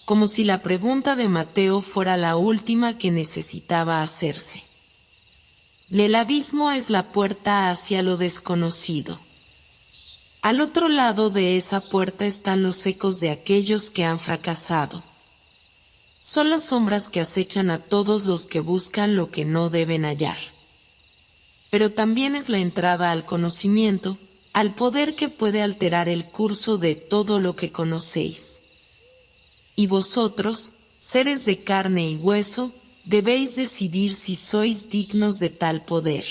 como si la pregunta de Mateo fuera la última que necesitaba hacerse. El abismo es la puerta hacia lo desconocido. Al otro lado de esa puerta están los ecos de aquellos que han fracasado. son las sombras que acechan a todos los que buscan lo que no deben hallar. Pero también es la entrada al conocimiento, al poder que puede alterar el curso de todo lo que conocéis. Y vosotros, seres de carne y hueso, debéis decidir si sois dignos de tal poder.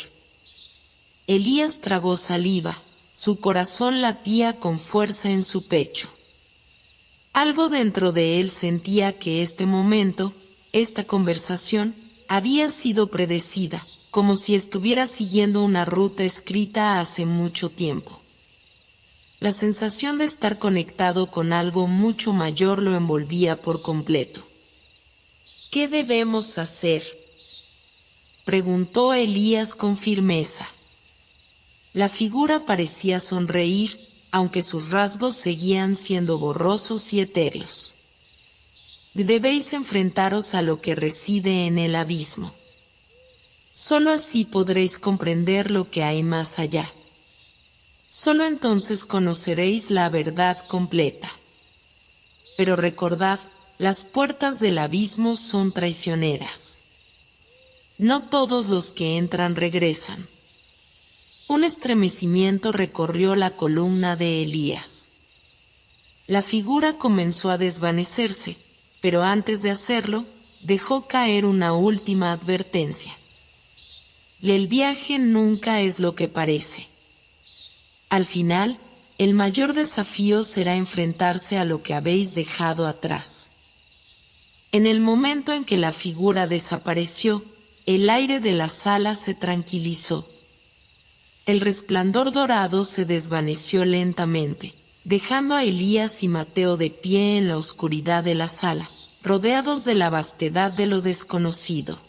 Elías tragó saliva, su corazón latía con fuerza en su pecho. Algo dentro de él sentía que este momento, esta conversación, había sido predecida, como si estuviera siguiendo una ruta escrita hace mucho tiempo. La sensación de estar conectado con algo mucho mayor lo envolvía por completo. ¿Qué debemos hacer?, preguntó Elías con firmeza. La figura parecía sonreír, aunque sus rasgos seguían siendo borrosos y etéreos. Debéis enfrentaros a lo que reside en el abismo. Solo así podréis comprender lo que hay más allá. Solo entonces conoceréis la verdad completa. Pero recordad, las puertas del abismo son traicioneras. No todos los que entran regresan. Un estremecimiento recorrió la columna de Elías. La figura comenzó a desvanecerse, pero antes de hacerlo, dejó caer una última advertencia. El viaje nunca es lo que parece. Al final, el mayor desafío será enfrentarse a lo que habéis dejado atrás. En el momento en que la figura desapareció, el aire de la sala se tranquilizó. El resplandor dorado se desvaneció lentamente, dejando a Elías y Mateo de pie en la oscuridad de la sala, rodeados de la vastedad de lo desconocido.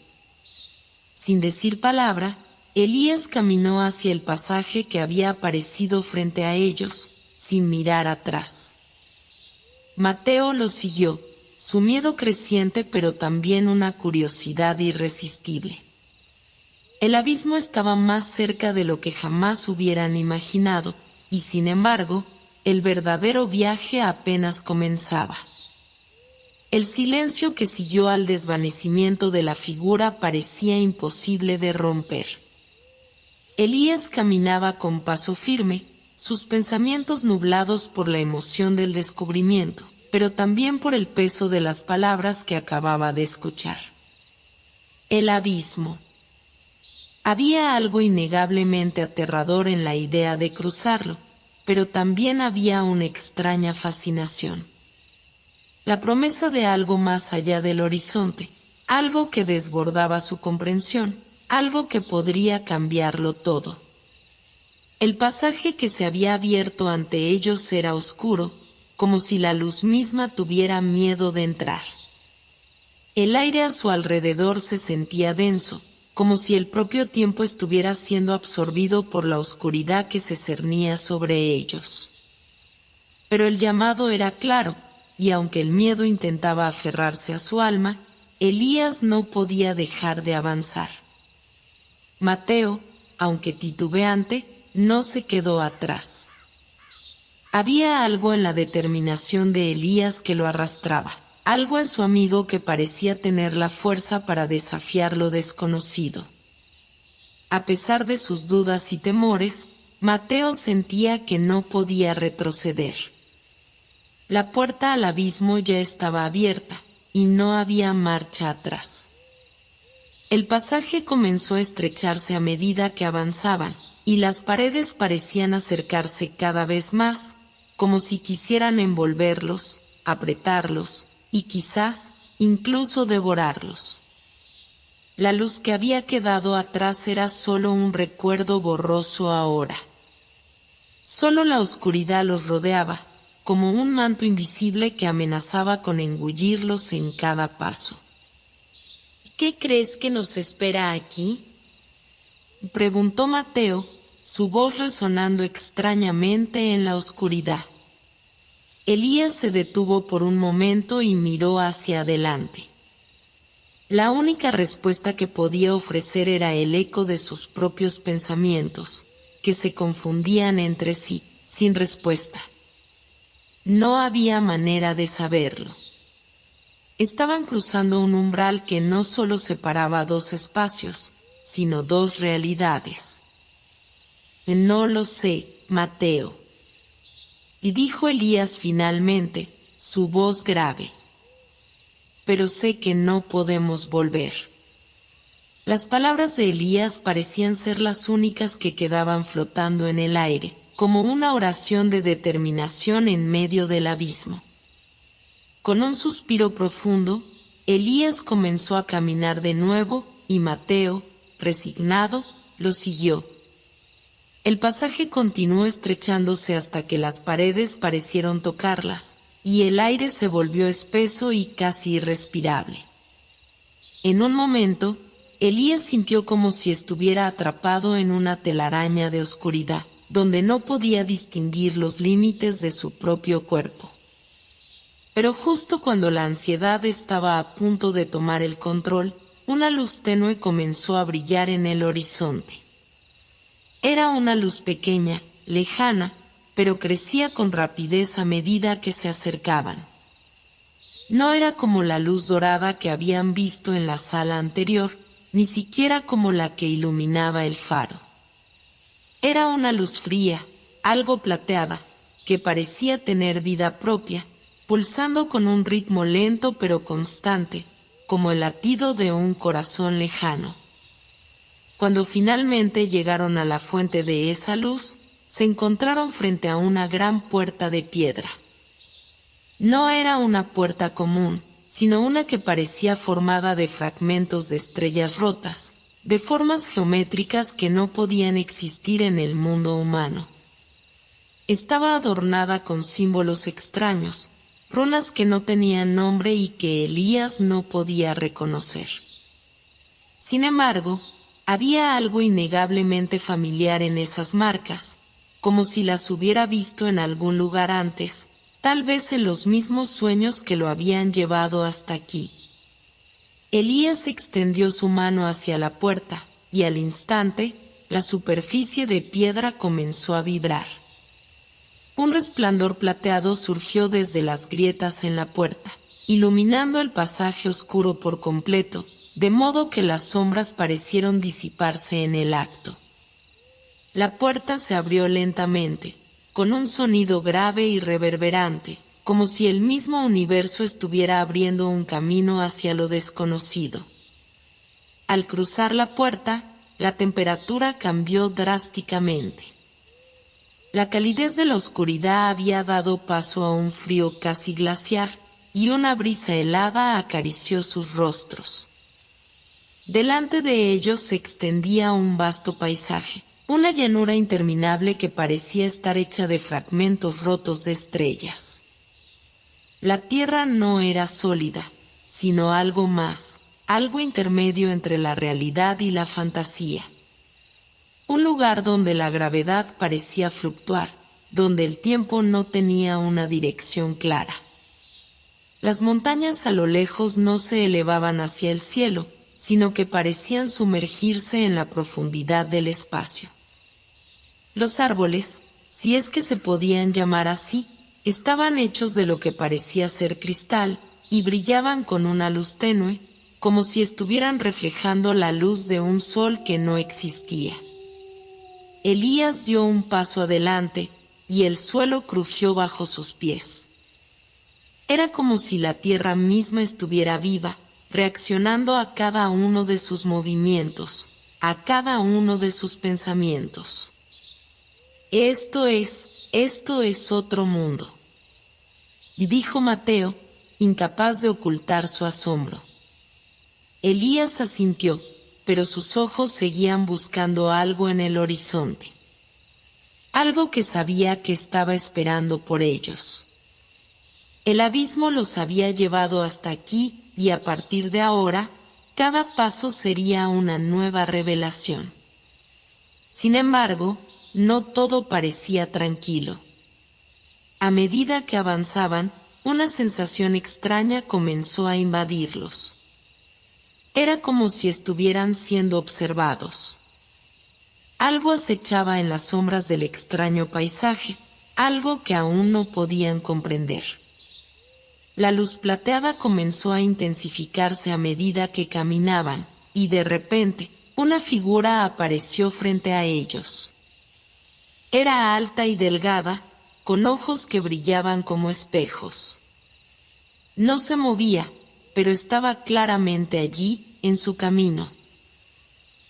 Sin decir palabra, Elías caminó hacia el pasaje que había aparecido frente a ellos, sin mirar atrás. Mateo lo siguió, su miedo creciente pero también una curiosidad irresistible. El abismo estaba más cerca de lo que jamás hubieran imaginado, y sin embargo, el verdadero viaje apenas comenzaba. El silencio que siguió al desvanecimiento de la figura parecía imposible de romper. Elías caminaba con paso firme, sus pensamientos nublados por la emoción del descubrimiento, pero también por el peso de las palabras que acababa de escuchar. El abismo. Había algo innegablemente aterrador en la idea de cruzarlo, pero también había una extraña fascinación. La promesa de algo más allá del horizonte, algo que desbordaba su comprensión, algo que podría cambiarlo todo. El pasaje que se había abierto ante ellos era oscuro, como si la luz misma tuviera miedo de entrar. El aire a su alrededor se sentía denso, como si el propio tiempo estuviera siendo absorbido por la oscuridad que se cernía sobre ellos. Pero el llamado era claro, y aunque el miedo intentaba aferrarse a su alma, Elías no podía dejar de avanzar. Mateo, aunque titubeante, no se quedó atrás. Había algo en la determinación de Elías que lo arrastraba. Algo en su amigo que parecía tener la fuerza para desafiar lo desconocido. A pesar de sus dudas y temores, Mateo sentía que no podía retroceder. La puerta al abismo ya estaba abierta, y no había marcha atrás. El pasaje comenzó a estrecharse a medida que avanzaban, y las paredes parecían acercarse cada vez más, como si quisieran envolverlos, apretarlos, y quizás, incluso devorarlos. La luz que había quedado atrás era solo un recuerdo borroso ahora. Solo la oscuridad los rodeaba, como un manto invisible que amenazaba con engullirlos en cada paso. ¿Qué crees que nos espera aquí?, preguntó Mateo, su voz resonando extrañamente en la oscuridad. Elías se detuvo por un momento y miró hacia adelante. La única respuesta que podía ofrecer era el eco de sus propios pensamientos, que se confundían entre sí, sin respuesta. No había manera de saberlo. Estaban cruzando un umbral que no solo separaba dos espacios, sino dos realidades. No lo sé, Mateo. Y dijo Elías finalmente, su voz grave. Pero sé que no podemos volver. Las palabras de Elías parecían ser las únicas que quedaban flotando en el aire, como una oración de determinación en medio del abismo. Con un suspiro profundo, Elías comenzó a caminar de nuevo, y Mateo, resignado, lo siguió. El pasaje continuó estrechándose hasta que las paredes parecieron tocarlas, y el aire se volvió espeso y casi irrespirable. En un momento, Elías sintió como si estuviera atrapado en una telaraña de oscuridad, donde no podía distinguir los límites de su propio cuerpo. Pero justo cuando la ansiedad estaba a punto de tomar el control, una luz tenue comenzó a brillar en el horizonte. Era una luz pequeña, lejana, pero crecía con rapidez a medida que se acercaban. No era como la luz dorada que habían visto en la sala anterior, ni siquiera como la que iluminaba el faro. Era una luz fría, algo plateada, que parecía tener vida propia, pulsando con un ritmo lento pero constante, como el latido de un corazón lejano. Cuando finalmente llegaron a la fuente de esa luz, se encontraron frente a una gran puerta de piedra. No era una puerta común, sino una que parecía formada de fragmentos de estrellas rotas, de formas geométricas que no podían existir en el mundo humano. Estaba adornada con símbolos extraños, runas que no tenían nombre y que Elías no podía reconocer. Sin embargo, había algo innegablemente familiar en esas marcas, como si las hubiera visto en algún lugar antes, tal vez en los mismos sueños que lo habían llevado hasta aquí. Elías extendió su mano hacia la puerta, y al instante, la superficie de piedra comenzó a vibrar. Un resplandor plateado surgió desde las grietas en la puerta, iluminando el pasaje oscuro por completo, de modo que las sombras parecieron disiparse en el acto. La puerta se abrió lentamente, con un sonido grave y reverberante, como si el mismo universo estuviera abriendo un camino hacia lo desconocido. Al cruzar la puerta, la temperatura cambió drásticamente. La calidez de la oscuridad había dado paso a un frío casi glaciar, y una brisa helada acarició sus rostros. Delante de ellos se extendía un vasto paisaje, una llanura interminable que parecía estar hecha de fragmentos rotos de estrellas. La tierra no era sólida, sino algo más, algo intermedio entre la realidad y la fantasía. Un lugar donde la gravedad parecía fluctuar, donde el tiempo no tenía una dirección clara. Las montañas a lo lejos no se elevaban hacia el cielo, sino que parecían sumergirse en la profundidad del espacio. Los árboles, si es que se podían llamar así, estaban hechos de lo que parecía ser cristal, y brillaban con una luz tenue, como si estuvieran reflejando la luz de un sol que no existía. Elías dio un paso adelante, y el suelo crujió bajo sus pies. Era como si la tierra misma estuviera viva, reaccionando a cada uno de sus movimientos, a cada uno de sus pensamientos. Esto es otro mundo. Y dijo Mateo, incapaz de ocultar su asombro. Elías asintió, pero sus ojos seguían buscando algo en el horizonte. Algo que sabía que estaba esperando por ellos. El abismo los había llevado hasta aquí, y a partir de ahora, cada paso sería una nueva revelación. Sin embargo, no todo parecía tranquilo. A medida que avanzaban, una sensación extraña comenzó a invadirlos. Era como si estuvieran siendo observados. Algo acechaba en las sombras del extraño paisaje, algo que aún no podían comprender. La luz plateada comenzó a intensificarse a medida que caminaban, y de repente, una figura apareció frente a ellos. Era alta y delgada, con ojos que brillaban como espejos. No se movía, pero estaba claramente allí, en su camino.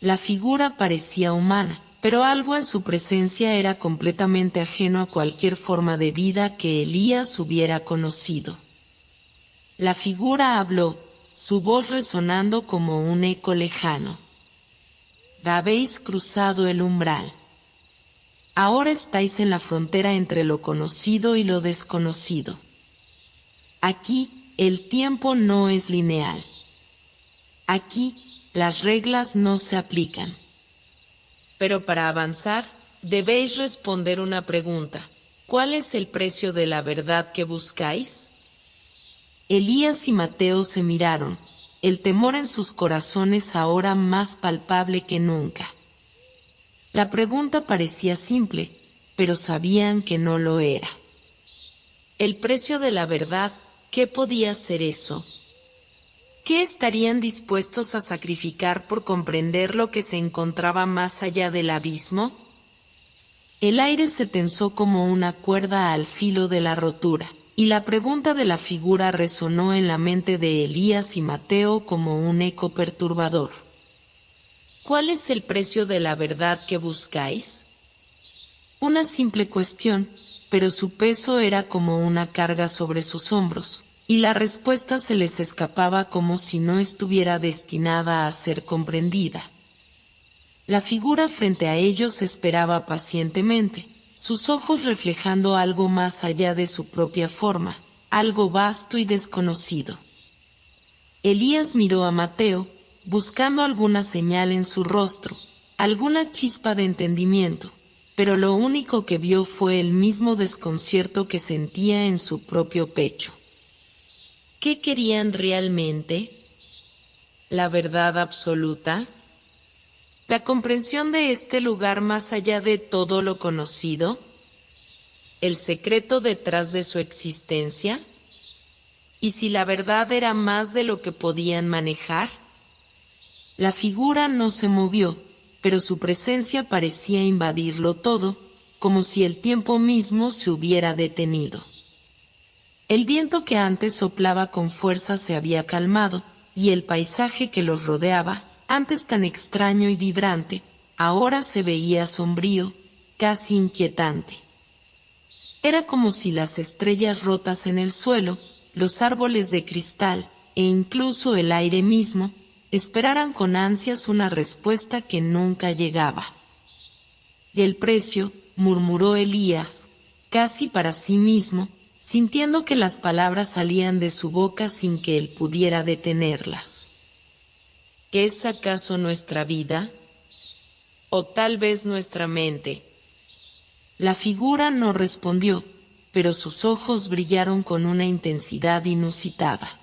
La figura parecía humana, pero algo en su presencia era completamente ajeno a cualquier forma de vida que Elías hubiera conocido. La figura habló, su voz resonando como un eco lejano. Habéis cruzado el umbral. Ahora estáis en la frontera entre lo conocido y lo desconocido. Aquí, el tiempo no es lineal. Aquí, las reglas no se aplican. Pero para avanzar, debéis responder una pregunta. ¿Cuál es el precio de la verdad que buscáis? Elías y Mateo se miraron, el temor en sus corazones ahora más palpable que nunca. La pregunta parecía simple, pero sabían que no lo era. El precio de la verdad, ¿qué podía ser eso? ¿Qué estarían dispuestos a sacrificar por comprender lo que se encontraba más allá del abismo? El aire se tensó como una cuerda al filo de la rotura, y la pregunta de la figura resonó en la mente de Elías y Mateo como un eco perturbador. ¿Cuál es el precio de la verdad que buscáis? Una simple cuestión, pero su peso era como una carga sobre sus hombros, y la respuesta se les escapaba como si no estuviera destinada a ser comprendida. La figura frente a ellos esperaba pacientemente, sus ojos reflejando algo más allá de su propia forma, algo vasto y desconocido. Elías miró a Mateo, buscando alguna señal en su rostro, alguna chispa de entendimiento, pero lo único que vio fue el mismo desconcierto que sentía en su propio pecho. ¿Qué querían realmente? ¿La verdad absoluta? ¿La comprensión de este lugar más allá de todo lo conocido? ¿El secreto detrás de su existencia? ¿Y si la verdad era más de lo que podían manejar? La figura no se movió, pero su presencia parecía invadirlo todo, como si el tiempo mismo se hubiera detenido. El viento que antes soplaba con fuerza se había calmado, y el paisaje que los rodeaba, antes tan extraño y vibrante, ahora se veía sombrío, casi inquietante. Era como si las estrellas rotas en el suelo, los árboles de cristal, e incluso el aire mismo, esperaran con ansias una respuesta que nunca llegaba. «El precio», murmuró Elías, casi para sí mismo, sintiendo que las palabras salían de su boca sin que él pudiera detenerlas. ¿Es acaso nuestra vida? ¿O tal vez nuestra mente? La figura no respondió, pero sus ojos brillaron con una intensidad inusitada.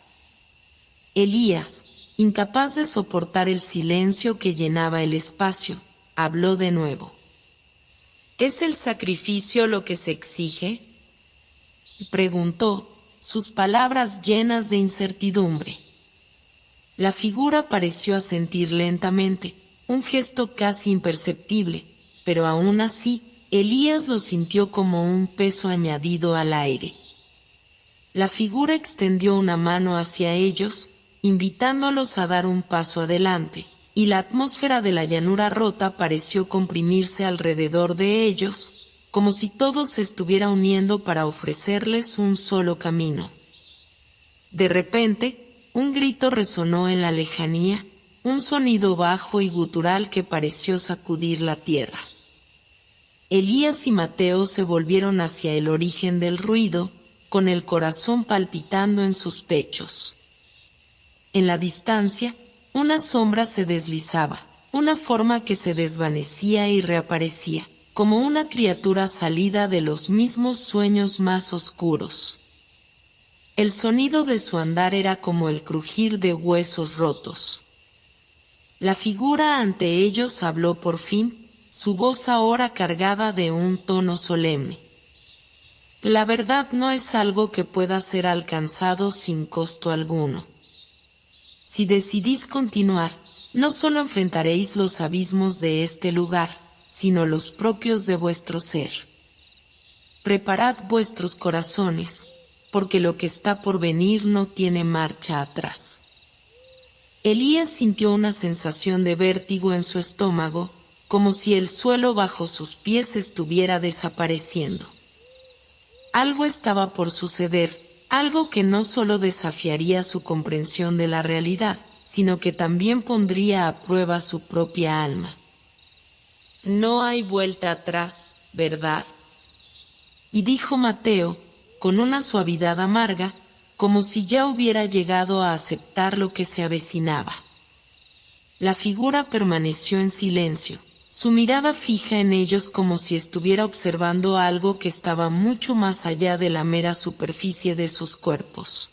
Elías, incapaz de soportar el silencio que llenaba el espacio, habló de nuevo. ¿Es el sacrificio lo que se exige?, preguntó, sus palabras llenas de incertidumbre. La figura pareció asentir lentamente, un gesto casi imperceptible, pero aún así, Elías lo sintió como un peso añadido al aire. La figura extendió una mano hacia ellos, invitándolos a dar un paso adelante, y la atmósfera de la llanura rota pareció comprimirse alrededor de ellos, como si todo se estuviera uniendo para ofrecerles un solo camino. De repente, un grito resonó en la lejanía, un sonido bajo y gutural que pareció sacudir la tierra. Elías y Mateo se volvieron hacia el origen del ruido, con el corazón palpitando en sus pechos. En la distancia, una sombra se deslizaba, una forma que se desvanecía y reaparecía, como una criatura salida de los mismos sueños más oscuros. El sonido de su andar era como el crujir de huesos rotos. La figura ante ellos habló por fin, su voz ahora cargada de un tono solemne. La verdad no es algo que pueda ser alcanzado sin costo alguno. Si decidís continuar, no solo enfrentaréis los abismos de este lugar, sino los propios de vuestro ser. Preparad vuestros corazones, porque lo que está por venir no tiene marcha atrás. Elías sintió una sensación de vértigo en su estómago, como si el suelo bajo sus pies estuviera desapareciendo. Algo estaba por suceder, algo que no solo desafiaría su comprensión de la realidad, sino que también pondría a prueba su propia alma. No hay vuelta atrás, ¿verdad? Y dijo Mateo, con una suavidad amarga, como si ya hubiera llegado a aceptar lo que se avecinaba. La figura permaneció en silencio, su mirada fija en ellos como si estuviera observando algo que estaba mucho más allá de la mera superficie de sus cuerpos.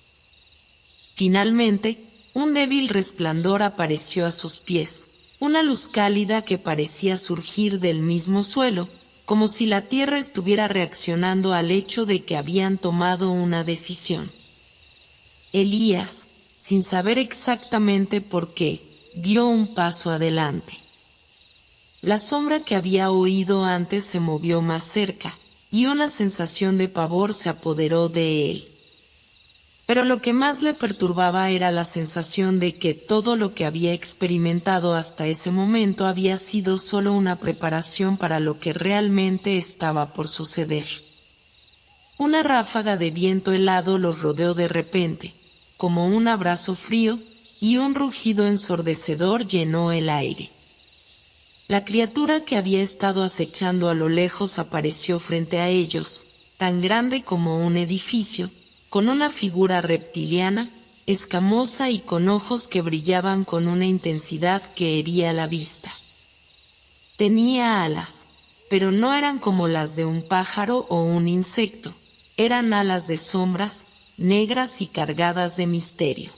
Finalmente, un débil resplandor apareció a sus pies, una luz cálida que parecía surgir del mismo suelo, como si la tierra estuviera reaccionando al hecho de que habían tomado una decisión. Elías, sin saber exactamente por qué, dio un paso adelante. La sombra que había oído antes se movió más cerca, y una sensación de pavor se apoderó de él. Pero lo que más le perturbaba era la sensación de que todo lo que había experimentado hasta ese momento había sido solo una preparación para lo que realmente estaba por suceder. Una ráfaga de viento helado los rodeó de repente, como un abrazo frío, y un rugido ensordecedor llenó el aire. La criatura que había estado acechando a lo lejos apareció frente a ellos, tan grande como un edificio, con una figura reptiliana, escamosa y con ojos que brillaban con una intensidad que hería la vista. Tenía alas, pero no eran como las de un pájaro o un insecto, eran alas de sombras, negras y cargadas de misterio.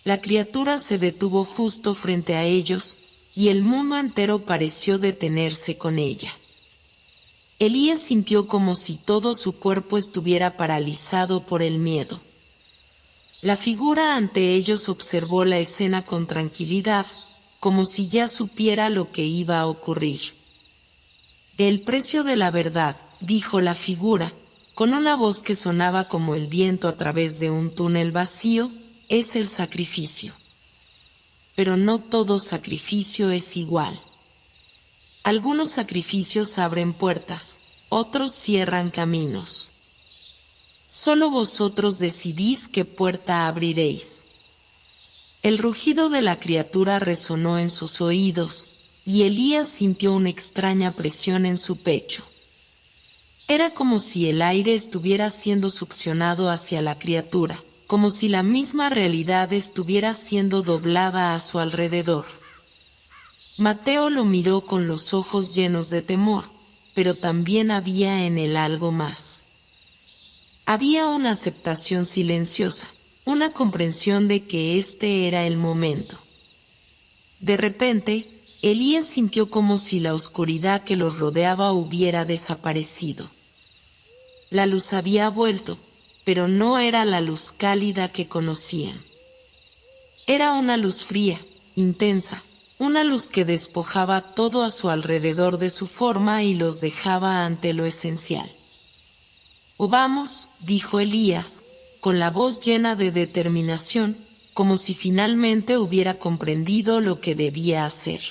La criatura se detuvo justo frente a ellos, y el mundo entero pareció detenerse con ella. Elías sintió como si todo su cuerpo estuviera paralizado por el miedo. La figura ante ellos observó la escena con tranquilidad, como si ya supiera lo que iba a ocurrir. El precio de la verdad, dijo la figura, con una voz que sonaba como el viento a través de un túnel vacío, es el sacrificio. Pero no todo sacrificio es igual. Algunos sacrificios abren puertas, otros cierran caminos. Solo vosotros decidís qué puerta abriréis. El rugido de la criatura resonó en sus oídos, y Elías sintió una extraña presión en su pecho. Era como si el aire estuviera siendo succionado hacia la criatura, como si la misma realidad estuviera siendo doblada a su alrededor. Mateo lo miró con los ojos llenos de temor, pero también había en él algo más. Había una aceptación silenciosa, una comprensión de que este era el momento. De repente, Elías sintió como si la oscuridad que los rodeaba hubiera desaparecido. La luz había vuelto, pero no era la luz cálida que conocían. Era una luz fría, intensa, una luz que despojaba todo a su alrededor de su forma y los dejaba ante lo esencial. «Oh, vamos», dijo Elías, con la voz llena de determinación, como si finalmente hubiera comprendido lo que debía hacer.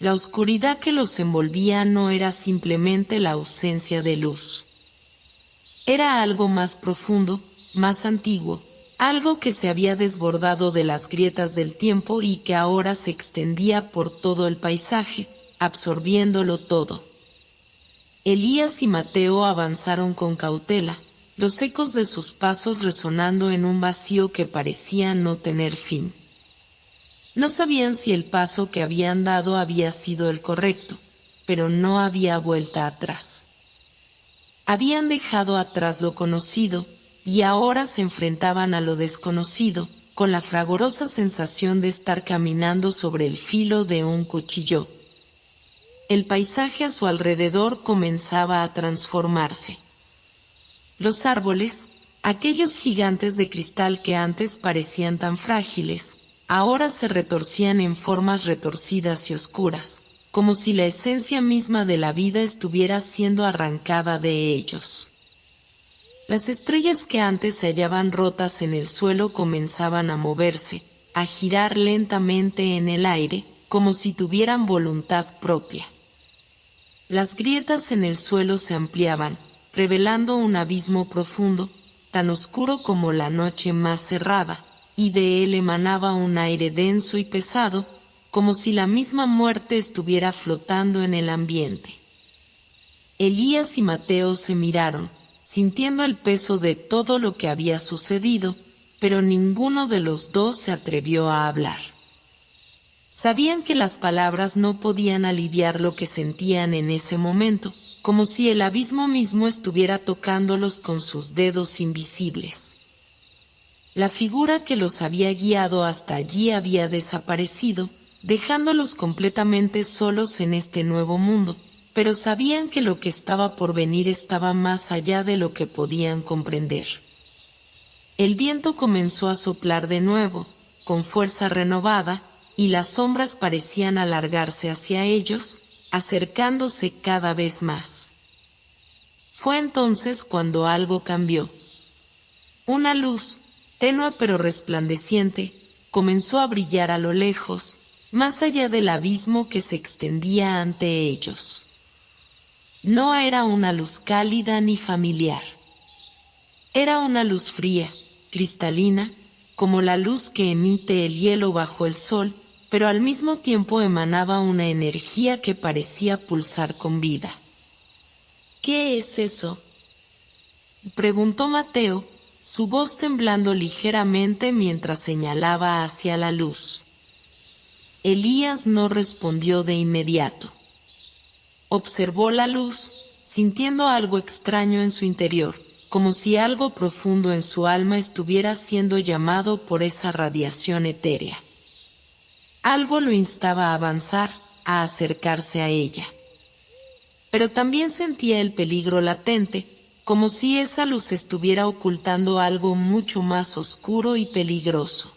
La oscuridad que los envolvía no era simplemente la ausencia de luz. Era algo más profundo, más antiguo, algo que se había desbordado de las grietas del tiempo y que ahora se extendía por todo el paisaje, absorbiéndolo todo. Elías y Mateo avanzaron con cautela, los ecos de sus pasos resonando en un vacío que parecía no tener fin. No sabían si el paso que habían dado había sido el correcto, pero no había vuelta atrás. Habían dejado atrás lo conocido, y ahora se enfrentaban a lo desconocido, con la fragorosa sensación de estar caminando sobre el filo de un cuchillo. El paisaje a su alrededor comenzaba a transformarse. Los árboles, aquellos gigantes de cristal que antes parecían tan frágiles, ahora se retorcían en formas retorcidas y oscuras, como si la esencia misma de la vida estuviera siendo arrancada de ellos. Las estrellas que antes se hallaban rotas en el suelo comenzaban a moverse, a girar lentamente en el aire, como si tuvieran voluntad propia. Las grietas en el suelo se ampliaban, revelando un abismo profundo, tan oscuro como la noche más cerrada, y de él emanaba un aire denso y pesado, como si la misma muerte estuviera flotando en el ambiente. Elías y Mateo se miraron, sintiendo el peso de todo lo que había sucedido, pero ninguno de los dos se atrevió a hablar. Sabían que las palabras no podían aliviar lo que sentían en ese momento, como si el abismo mismo estuviera tocándolos con sus dedos invisibles. La figura que los había guiado hasta allí había desaparecido, dejándolos completamente solos en este nuevo mundo, pero sabían que lo que estaba por venir estaba más allá de lo que podían comprender. El viento comenzó a soplar de nuevo, con fuerza renovada, y las sombras parecían alargarse hacia ellos, acercándose cada vez más. Fue entonces cuando algo cambió. Una luz, tenue pero resplandeciente, comenzó a brillar a lo lejos, más allá del abismo que se extendía ante ellos. No era una luz cálida ni familiar. Era una luz fría, cristalina, como la luz que emite el hielo bajo el sol, pero al mismo tiempo emanaba una energía que parecía pulsar con vida. ¿Qué es eso?, preguntó Mateo, su voz temblando ligeramente mientras señalaba hacia la luz. Elías no respondió de inmediato. Observó la luz, sintiendo algo extraño en su interior, como si algo profundo en su alma estuviera siendo llamado por esa radiación etérea. Algo lo instaba a avanzar, a acercarse a ella. Pero también sentía el peligro latente, como si esa luz estuviera ocultando algo mucho más oscuro y peligroso.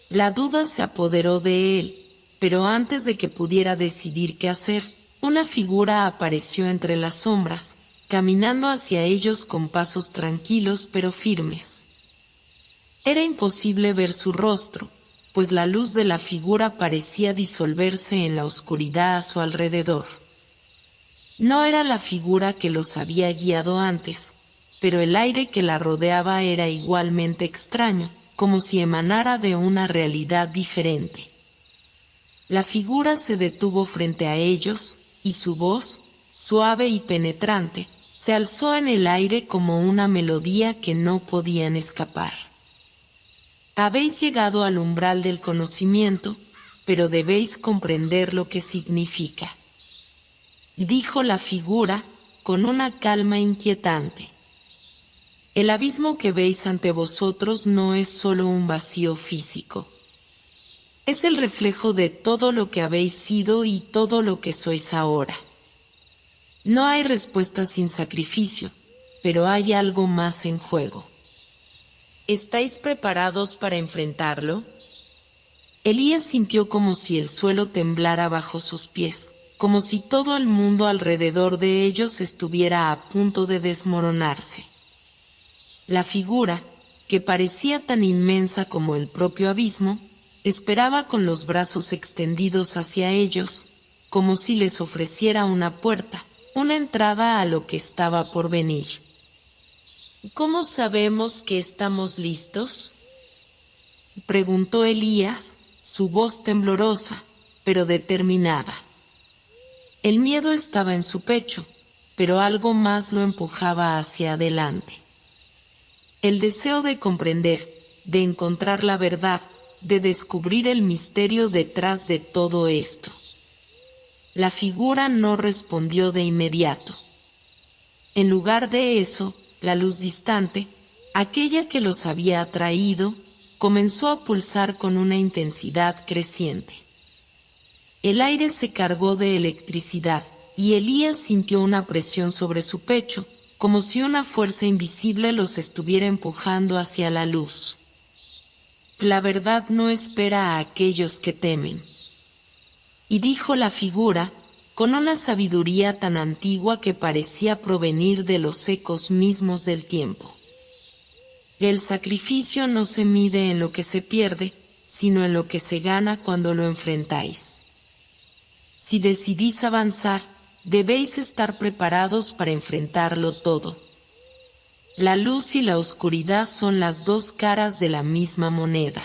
La duda se apoderó de él, pero antes de que pudiera decidir qué hacer, una figura apareció entre las sombras, caminando hacia ellos con pasos tranquilos pero firmes. Era imposible ver su rostro, pues la luz de la figura parecía disolverse en la oscuridad a su alrededor. No era la figura que los había guiado antes, pero el aire que la rodeaba era igualmente extraño, como si emanara de una realidad diferente. La figura se detuvo frente a ellos, y su voz, suave y penetrante, se alzó en el aire como una melodía que no podían escapar. Habéis llegado al umbral del conocimiento, pero debéis comprender lo que significa, dijo la figura, con una calma inquietante. El abismo que veis ante vosotros no es solo un vacío físico. Es el reflejo de todo lo que habéis sido y todo lo que sois ahora. No hay respuesta sin sacrificio, pero hay algo más en juego. ¿Estáis preparados para enfrentarlo? Elías sintió como si el suelo temblara bajo sus pies, como si todo el mundo alrededor de ellos estuviera a punto de desmoronarse. La figura, que parecía tan inmensa como el propio abismo, esperaba con los brazos extendidos hacia ellos, como si les ofreciera una puerta, una entrada a lo que estaba por venir. ¿Cómo sabemos que estamos listos?, preguntó Elías, su voz temblorosa, pero determinada. El miedo estaba en su pecho, pero algo más lo empujaba hacia adelante. El deseo de comprender, de encontrar la verdad, de descubrir el misterio detrás de todo esto. La figura no respondió de inmediato. En lugar de eso, la luz distante, aquella que los había atraído, comenzó a pulsar con una intensidad creciente. El aire se cargó de electricidad, y Elías sintió una presión sobre su pecho, como si una fuerza invisible los estuviera empujando hacia la luz. La verdad no espera a aquellos que temen. Y dijo la figura, con una sabiduría tan antigua que parecía provenir de los ecos mismos del tiempo. El sacrificio no se mide en lo que se pierde, sino en lo que se gana cuando lo enfrentáis. Si decidís avanzar, debéis estar preparados para enfrentarlo todo. La luz y la oscuridad son las dos caras de la misma moneda.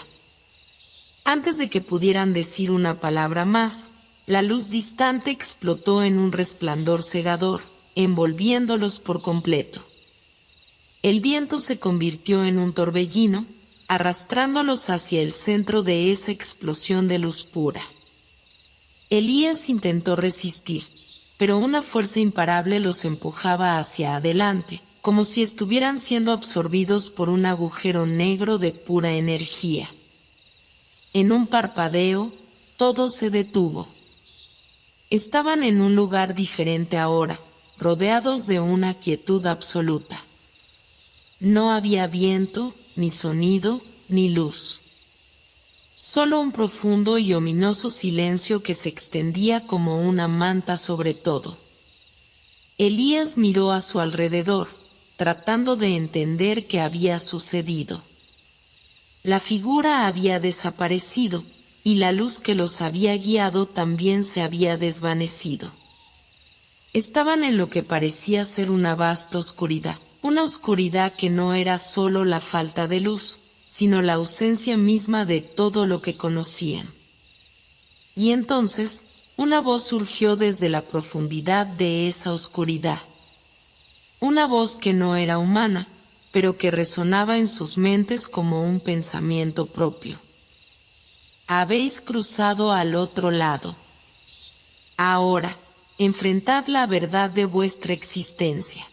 Antes de que pudieran decir una palabra más, la luz distante explotó en un resplandor cegador, envolviéndolos por completo. El viento se convirtió en un torbellino, arrastrándolos hacia el centro de esa explosión de luz pura. Elías intentó resistir, pero una fuerza imparable los empujaba hacia adelante, como si estuvieran siendo absorbidos por un agujero negro de pura energía. En un parpadeo, todo se detuvo. Estaban en un lugar diferente ahora, rodeados de una quietud absoluta. No había viento, ni sonido, ni luz. Solo un profundo y ominoso silencio que se extendía como una manta sobre todo. Elías miró a su alrededor, tratando de entender qué había sucedido. La figura había desaparecido, y la luz que los había guiado también se había desvanecido. Estaban en lo que parecía ser una vasta oscuridad. Una oscuridad que no era solo la falta de luz, sino la ausencia misma de todo lo que conocían. Y entonces, una voz surgió desde la profundidad de esa oscuridad. Una voz que no era humana, pero que resonaba en sus mentes como un pensamiento propio. Habéis cruzado al otro lado. Ahora, enfrentad la verdad de vuestra existencia.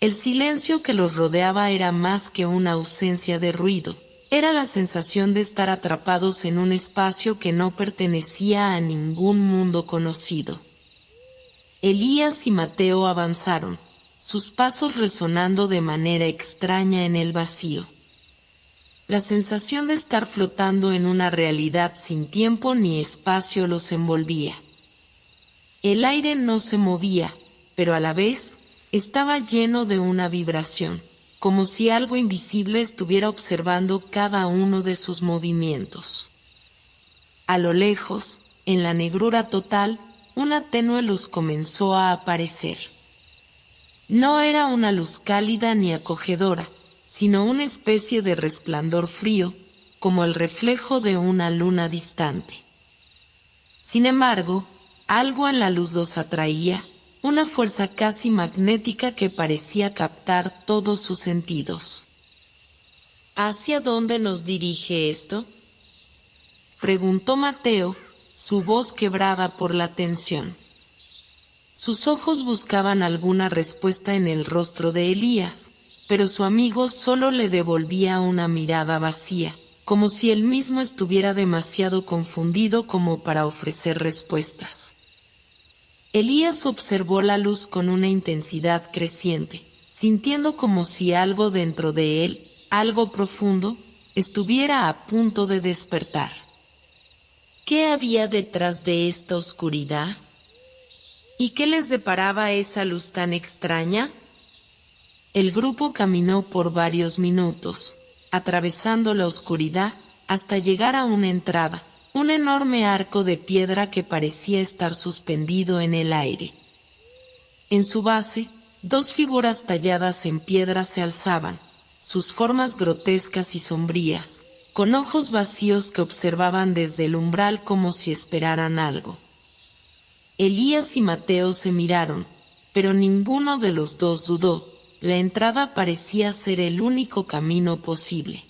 El silencio que los rodeaba era más que una ausencia de ruido, era la sensación de estar atrapados en un espacio que no pertenecía a ningún mundo conocido. Elías y Mateo avanzaron, sus pasos resonando de manera extraña en el vacío. La sensación de estar flotando en una realidad sin tiempo ni espacio los envolvía. El aire no se movía, pero a la vez estaba lleno de una vibración, como si algo invisible estuviera observando cada uno de sus movimientos. A lo lejos, en la negrura total, una tenue luz comenzó a aparecer. No era una luz cálida ni acogedora, sino una especie de resplandor frío, como el reflejo de una luna distante. Sin embargo, algo en la luz los atraía, una fuerza casi magnética que parecía captar todos sus sentidos. ¿Hacia dónde nos dirige esto?, preguntó Mateo, su voz quebrada por la tensión. Sus ojos buscaban alguna respuesta en el rostro de Elías, pero su amigo solo le devolvía una mirada vacía, como si él mismo estuviera demasiado confundido como para ofrecer respuestas. Elías observó la luz con una intensidad creciente, sintiendo como si algo dentro de él, algo profundo, estuviera a punto de despertar. ¿Qué había detrás de esta oscuridad? ¿Y qué les deparaba esa luz tan extraña? El grupo caminó por varios minutos, atravesando la oscuridad, hasta llegar a una entrada, un enorme arco de piedra que parecía estar suspendido en el aire. En su base, dos figuras talladas en piedra se alzaban, sus formas grotescas y sombrías, con ojos vacíos que observaban desde el umbral como si esperaran algo. Elías y Mateo se miraron, pero ninguno de los dos dudó. La entrada parecía ser el único camino posible.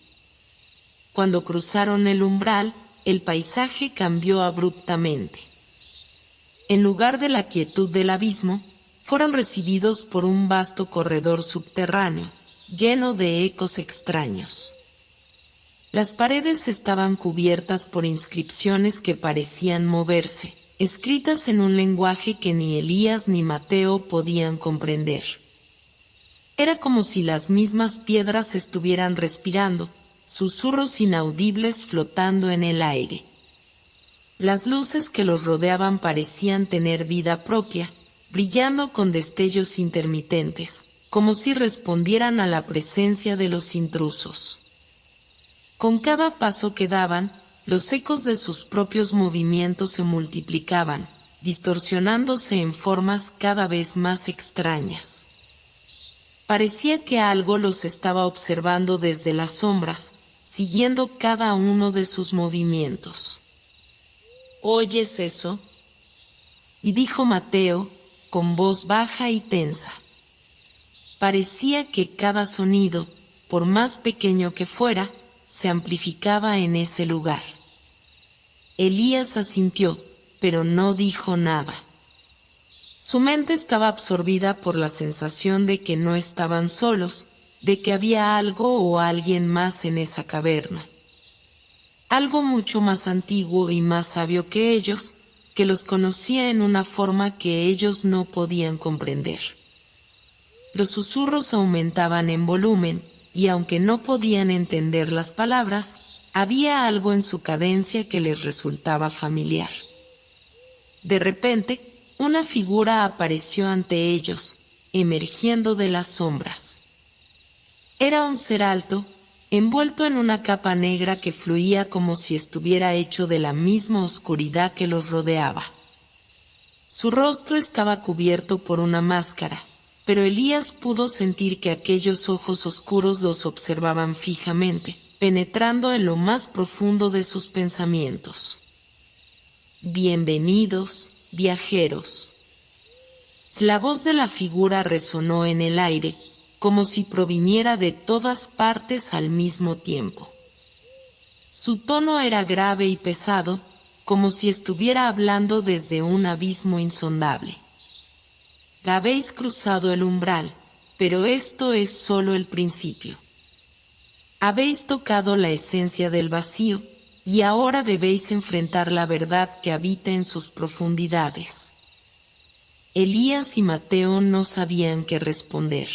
Cuando cruzaron el umbral, el paisaje cambió abruptamente. En lugar de la quietud del abismo, fueron recibidos por un vasto corredor subterráneo, lleno de ecos extraños. Las paredes estaban cubiertas por inscripciones que parecían moverse, escritas en un lenguaje que ni Elías ni Mateo podían comprender. Era como si las mismas piedras estuvieran respirando, susurros inaudibles flotando en el aire. Las luces que los rodeaban parecían tener vida propia, brillando con destellos intermitentes, como si respondieran a la presencia de los intrusos. Con cada paso que daban, los ecos de sus propios movimientos se multiplicaban, distorsionándose en formas cada vez más extrañas. Parecía que algo los estaba observando desde las sombras, siguiendo cada uno de sus movimientos. ¿Oyes eso? Y dijo Mateo, con voz baja y tensa. Parecía que cada sonido, por más pequeño que fuera, se amplificaba en ese lugar. Elías asintió, pero no dijo nada. Su mente estaba absorbida por la sensación de que no estaban solos, de que había algo o alguien más en esa caverna. Algo mucho más antiguo y más sabio que ellos, que los conocía en una forma que ellos no podían comprender. Los susurros aumentaban en volumen, y aunque no podían entender las palabras, había algo en su cadencia que les resultaba familiar. De repente, una figura apareció ante ellos, emergiendo de las sombras. Era un ser alto, envuelto en una capa negra que fluía como si estuviera hecho de la misma oscuridad que los rodeaba. Su rostro estaba cubierto por una máscara, pero Elías pudo sentir que aquellos ojos oscuros los observaban fijamente, penetrando en lo más profundo de sus pensamientos. Bienvenidos, viajeros. La voz de la figura resonó en el aire, como si proviniera de todas partes al mismo tiempo. Su tono era grave y pesado, como si estuviera hablando desde un abismo insondable. Habéis cruzado el umbral, pero esto es solo el principio. Habéis tocado la esencia del vacío, y ahora debéis enfrentar la verdad que habita en sus profundidades. Elías y Mateo no sabían qué responder.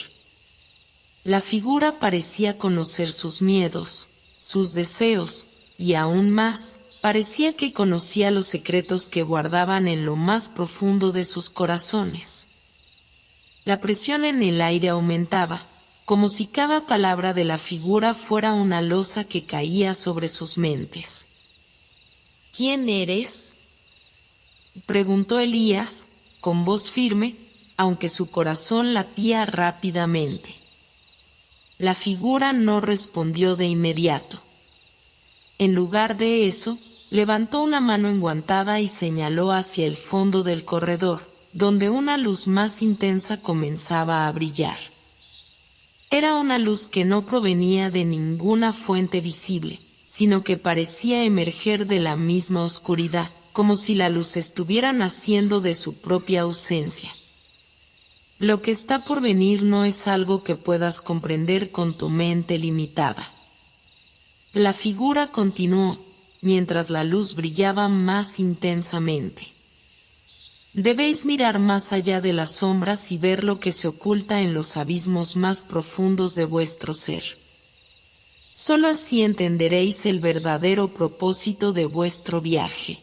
La figura parecía conocer sus miedos, sus deseos, y aún más, parecía que conocía los secretos que guardaban en lo más profundo de sus corazones. La presión en el aire aumentaba, como si cada palabra de la figura fuera una losa que caía sobre sus mentes. ¿Quién eres?, preguntó Elías, con voz firme, aunque su corazón latía rápidamente. La figura no respondió de inmediato. En lugar de eso, levantó una mano enguantada y señaló hacia el fondo del corredor, donde una luz más intensa comenzaba a brillar. Era una luz que no provenía de ninguna fuente visible, sino que parecía emerger de la misma oscuridad, como si la luz estuviera naciendo de su propia ausencia. Lo que está por venir no es algo que puedas comprender con tu mente limitada. La figura continuó, mientras la luz brillaba más intensamente. Debéis mirar más allá de las sombras y ver lo que se oculta en los abismos más profundos de vuestro ser. Solo así entenderéis el verdadero propósito de vuestro viaje.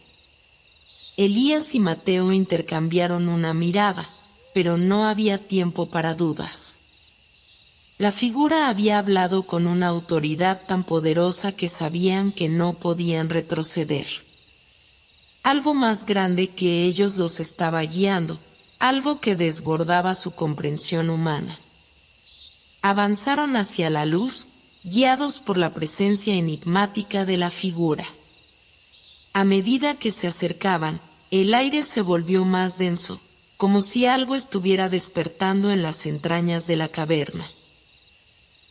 Elías y Mateo intercambiaron una mirada, pero no había tiempo para dudas. La figura había hablado con una autoridad tan poderosa que sabían que no podían retroceder. Algo más grande que ellos los estaba guiando, algo que desbordaba su comprensión humana. Avanzaron hacia la luz, guiados por la presencia enigmática de la figura. A medida que se acercaban, el aire se volvió más denso, como si algo estuviera despertando en las entrañas de la caverna.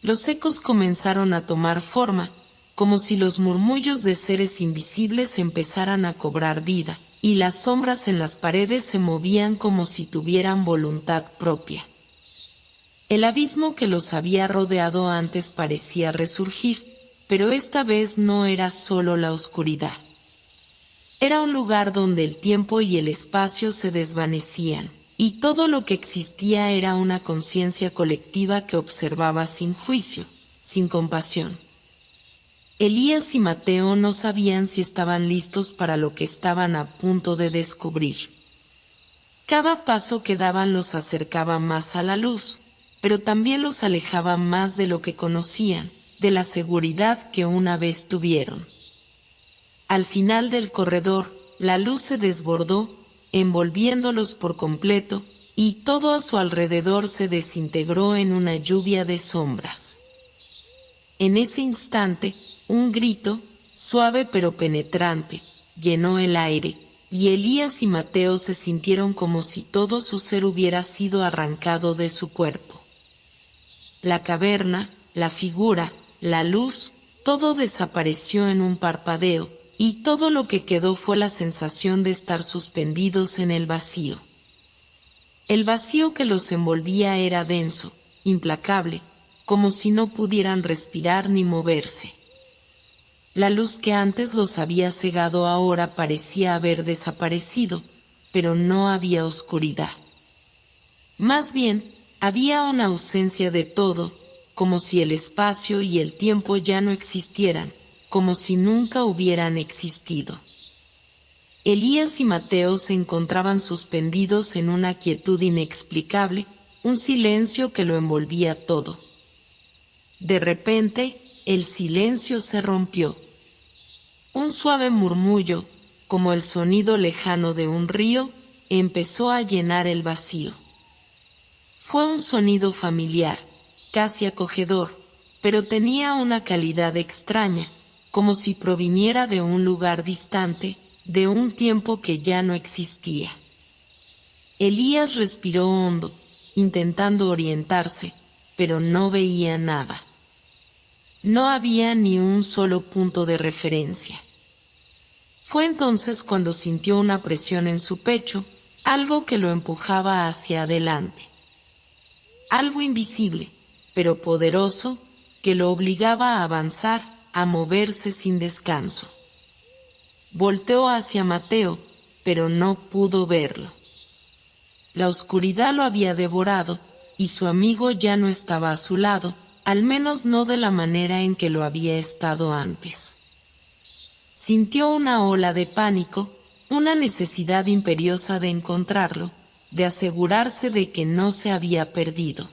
Los ecos comenzaron a tomar forma, como si los murmullos de seres invisibles empezaran a cobrar vida, y las sombras en las paredes se movían como si tuvieran voluntad propia. El abismo que los había rodeado antes parecía resurgir, pero esta vez no era solo la oscuridad. Era un lugar donde el tiempo y el espacio se desvanecían, y todo lo que existía era una conciencia colectiva que observaba sin juicio, sin compasión. Elías y Mateo no sabían si estaban listos para lo que estaban a punto de descubrir. Cada paso que daban los acercaba más a la luz, pero también los alejaba más de lo que conocían, de la seguridad que una vez tuvieron. Al final del corredor, la luz se desbordó, envolviéndolos por completo, y todo a su alrededor se desintegró en una lluvia de sombras. En ese instante, un grito, suave pero penetrante, llenó el aire, y Elías y Mateo se sintieron como si todo su ser hubiera sido arrancado de su cuerpo. La caverna, la figura, la luz, todo desapareció en un parpadeo, y todo lo que quedó fue la sensación de estar suspendidos en el vacío. El vacío que los envolvía era denso, implacable, como si no pudieran respirar ni moverse. La luz que antes los había cegado ahora parecía haber desaparecido, pero no había oscuridad. Más bien, había una ausencia de todo, como si el espacio y el tiempo ya no existieran, como si nunca hubieran existido. Elías y Mateo se encontraban suspendidos en una quietud inexplicable, un silencio que lo envolvía todo. De repente, el silencio se rompió. Un suave murmullo, como el sonido lejano de un río, empezó a llenar el vacío. Fue un sonido familiar, casi acogedor, pero tenía una calidad extraña, como si proviniera de un lugar distante, de un tiempo que ya no existía. Elías respiró hondo, intentando orientarse, pero no veía nada. No había ni un solo punto de referencia. Fue entonces cuando sintió una presión en su pecho, algo que lo empujaba hacia adelante. Algo invisible, pero poderoso, que lo obligaba a avanzar, a moverse sin descanso. Volteó hacia Mateo, pero no pudo verlo. La oscuridad lo había devorado, y su amigo ya no estaba a su lado, al menos no de la manera en que lo había estado antes. Sintió una ola de pánico, una necesidad imperiosa de encontrarlo, de asegurarse de que no se había perdido.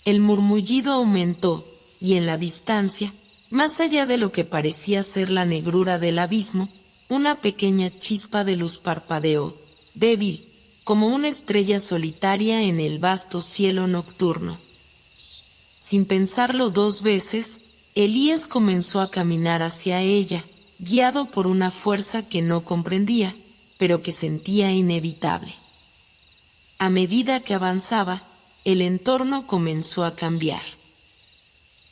El murmullido aumentó, y en la distancia, más allá de lo que parecía ser la negrura del abismo, una pequeña chispa de luz parpadeó, débil, como una estrella solitaria en el vasto cielo nocturno. Sin pensarlo dos veces, Elías comenzó a caminar hacia ella, guiado por una fuerza que no comprendía, pero que sentía inevitable. A medida que avanzaba, el entorno comenzó a cambiar.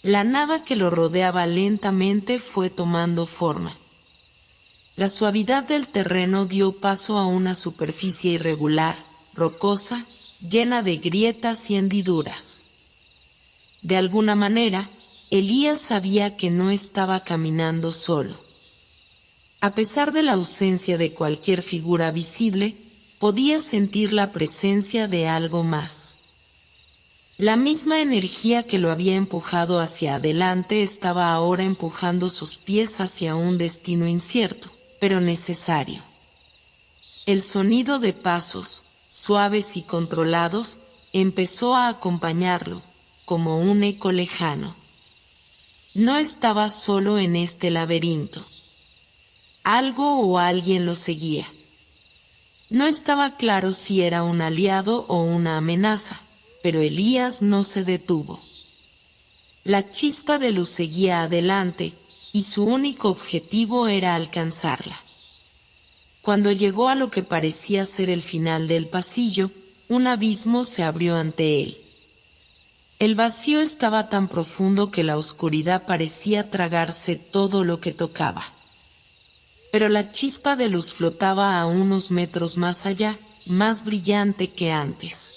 La nada que lo rodeaba lentamente fue tomando forma. La suavidad del terreno dio paso a una superficie irregular, rocosa, llena de grietas y hendiduras. De alguna manera, Elías sabía que no estaba caminando solo. A pesar de la ausencia de cualquier figura visible, podía sentir la presencia de algo más. La misma energía que lo había empujado hacia adelante estaba ahora empujando sus pies hacia un destino incierto, pero necesario. El sonido de pasos, suaves y controlados, empezó a acompañarlo, como un eco lejano. No estaba solo en este laberinto. Algo o alguien lo seguía. No estaba claro si era un aliado o una amenaza, pero Elías no se detuvo. La chispa de luz seguía adelante, y su único objetivo era alcanzarla. Cuando llegó a lo que parecía ser el final del pasillo, un abismo se abrió ante él. El vacío estaba tan profundo que la oscuridad parecía tragarse todo lo que tocaba. Pero la chispa de luz flotaba a unos metros más allá, más brillante que antes.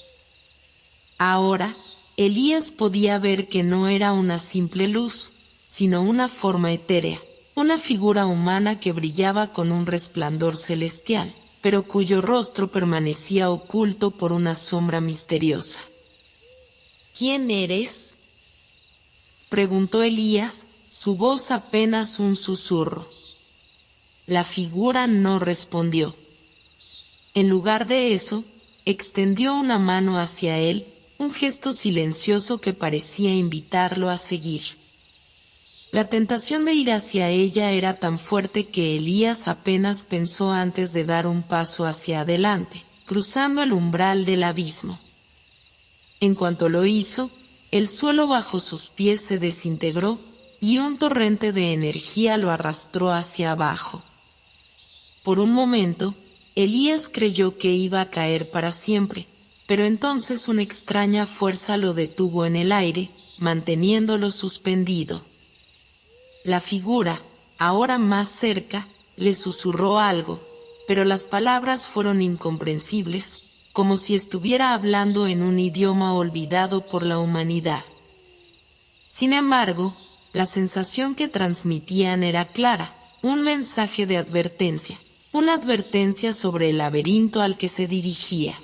Ahora, Elías podía ver que no era una simple luz, sino una forma etérea, una figura humana que brillaba con un resplandor celestial, pero cuyo rostro permanecía oculto por una sombra misteriosa. ¿Quién eres?, preguntó Elías, su voz apenas un susurro. La figura no respondió. En lugar de eso, extendió una mano hacia él, un gesto silencioso que parecía invitarlo a seguir. La tentación de ir hacia ella era tan fuerte que Elías apenas pensó antes de dar un paso hacia adelante, cruzando el umbral del abismo. En cuanto lo hizo, el suelo bajo sus pies se desintegró y un torrente de energía lo arrastró hacia abajo. Por un momento, Elías creyó que iba a caer para siempre, pero entonces una extraña fuerza lo detuvo en el aire, manteniéndolo suspendido. La figura, ahora más cerca, le susurró algo, pero las palabras fueron incomprensibles, como si estuviera hablando en un idioma olvidado por la humanidad. Sin embargo, la sensación que transmitían era clara, un mensaje de advertencia, una advertencia sobre el laberinto al que se dirigía.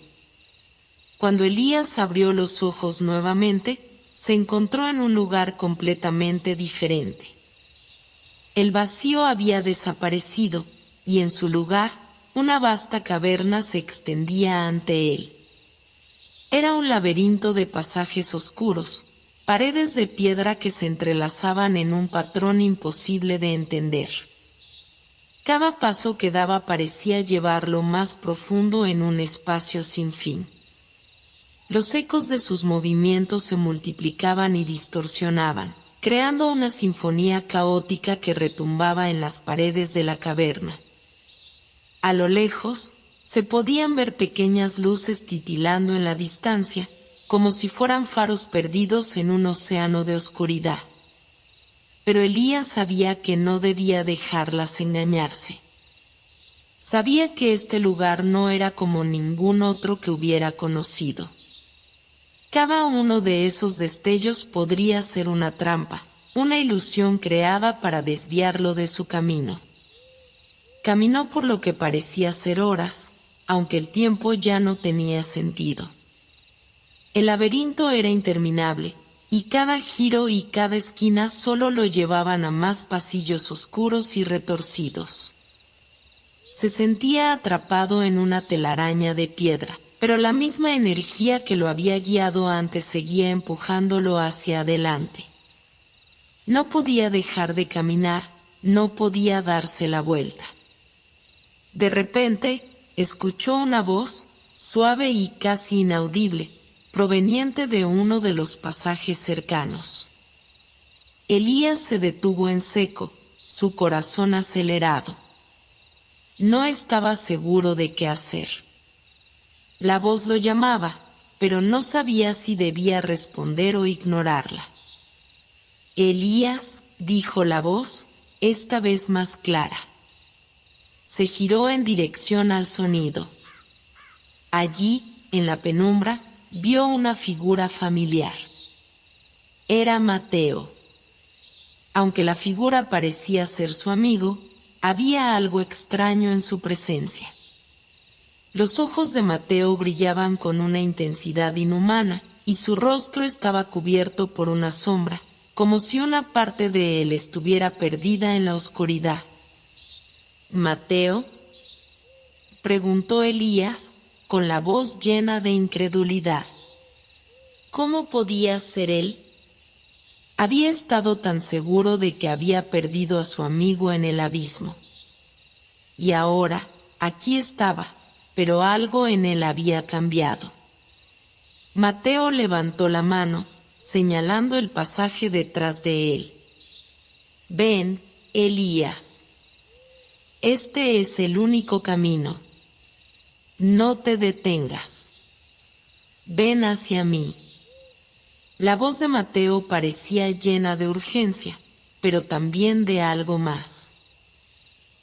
Cuando Elías abrió los ojos nuevamente, se encontró en un lugar completamente diferente. El vacío había desaparecido, y en su lugar, una vasta caverna se extendía ante él. Era un laberinto de pasajes oscuros, paredes de piedra que se entrelazaban en un patrón imposible de entender. Cada paso que daba parecía llevarlo más profundo en un espacio sin fin. Los ecos de sus movimientos se multiplicaban y distorsionaban, creando una sinfonía caótica que retumbaba en las paredes de la caverna. A lo lejos, se podían ver pequeñas luces titilando en la distancia, como si fueran faros perdidos en un océano de oscuridad. Pero Elías sabía que no debía dejarlas engañarse. Sabía que este lugar no era como ningún otro que hubiera conocido. Cada uno de esos destellos podría ser una trampa, una ilusión creada para desviarlo de su camino. Caminó por lo que parecía ser horas, aunque el tiempo ya no tenía sentido. El laberinto era interminable, y cada giro y cada esquina solo lo llevaban a más pasillos oscuros y retorcidos. Se sentía atrapado en una telaraña de piedra, pero la misma energía que lo había guiado antes seguía empujándolo hacia adelante. No podía dejar de caminar, no podía darse la vuelta. De repente, escuchó una voz, suave y casi inaudible, proveniente de uno de los pasajes cercanos. Elías se detuvo en seco, su corazón acelerado. No estaba seguro de qué hacer. La voz lo llamaba, pero no sabía si debía responder o ignorarla. Elías, dijo la voz, esta vez más clara. Se giró en dirección al sonido. Allí, en la penumbra, vio una figura familiar. Era Mateo. Aunque la figura parecía ser su amigo, había algo extraño en su presencia. Los ojos de Mateo brillaban con una intensidad inhumana, y su rostro estaba cubierto por una sombra, como si una parte de él estuviera perdida en la oscuridad. ¿Mateo?, preguntó Elías, con la voz llena de incredulidad. ¿Cómo podía ser él? Había estado tan seguro de que había perdido a su amigo en el abismo. Y ahora, aquí estaba, pero algo en él había cambiado. Mateo levantó la mano, señalando el pasaje detrás de él. Ven, Elías. Este es el único camino. No te detengas. Ven hacia mí. La voz de Mateo parecía llena de urgencia, pero también de algo más.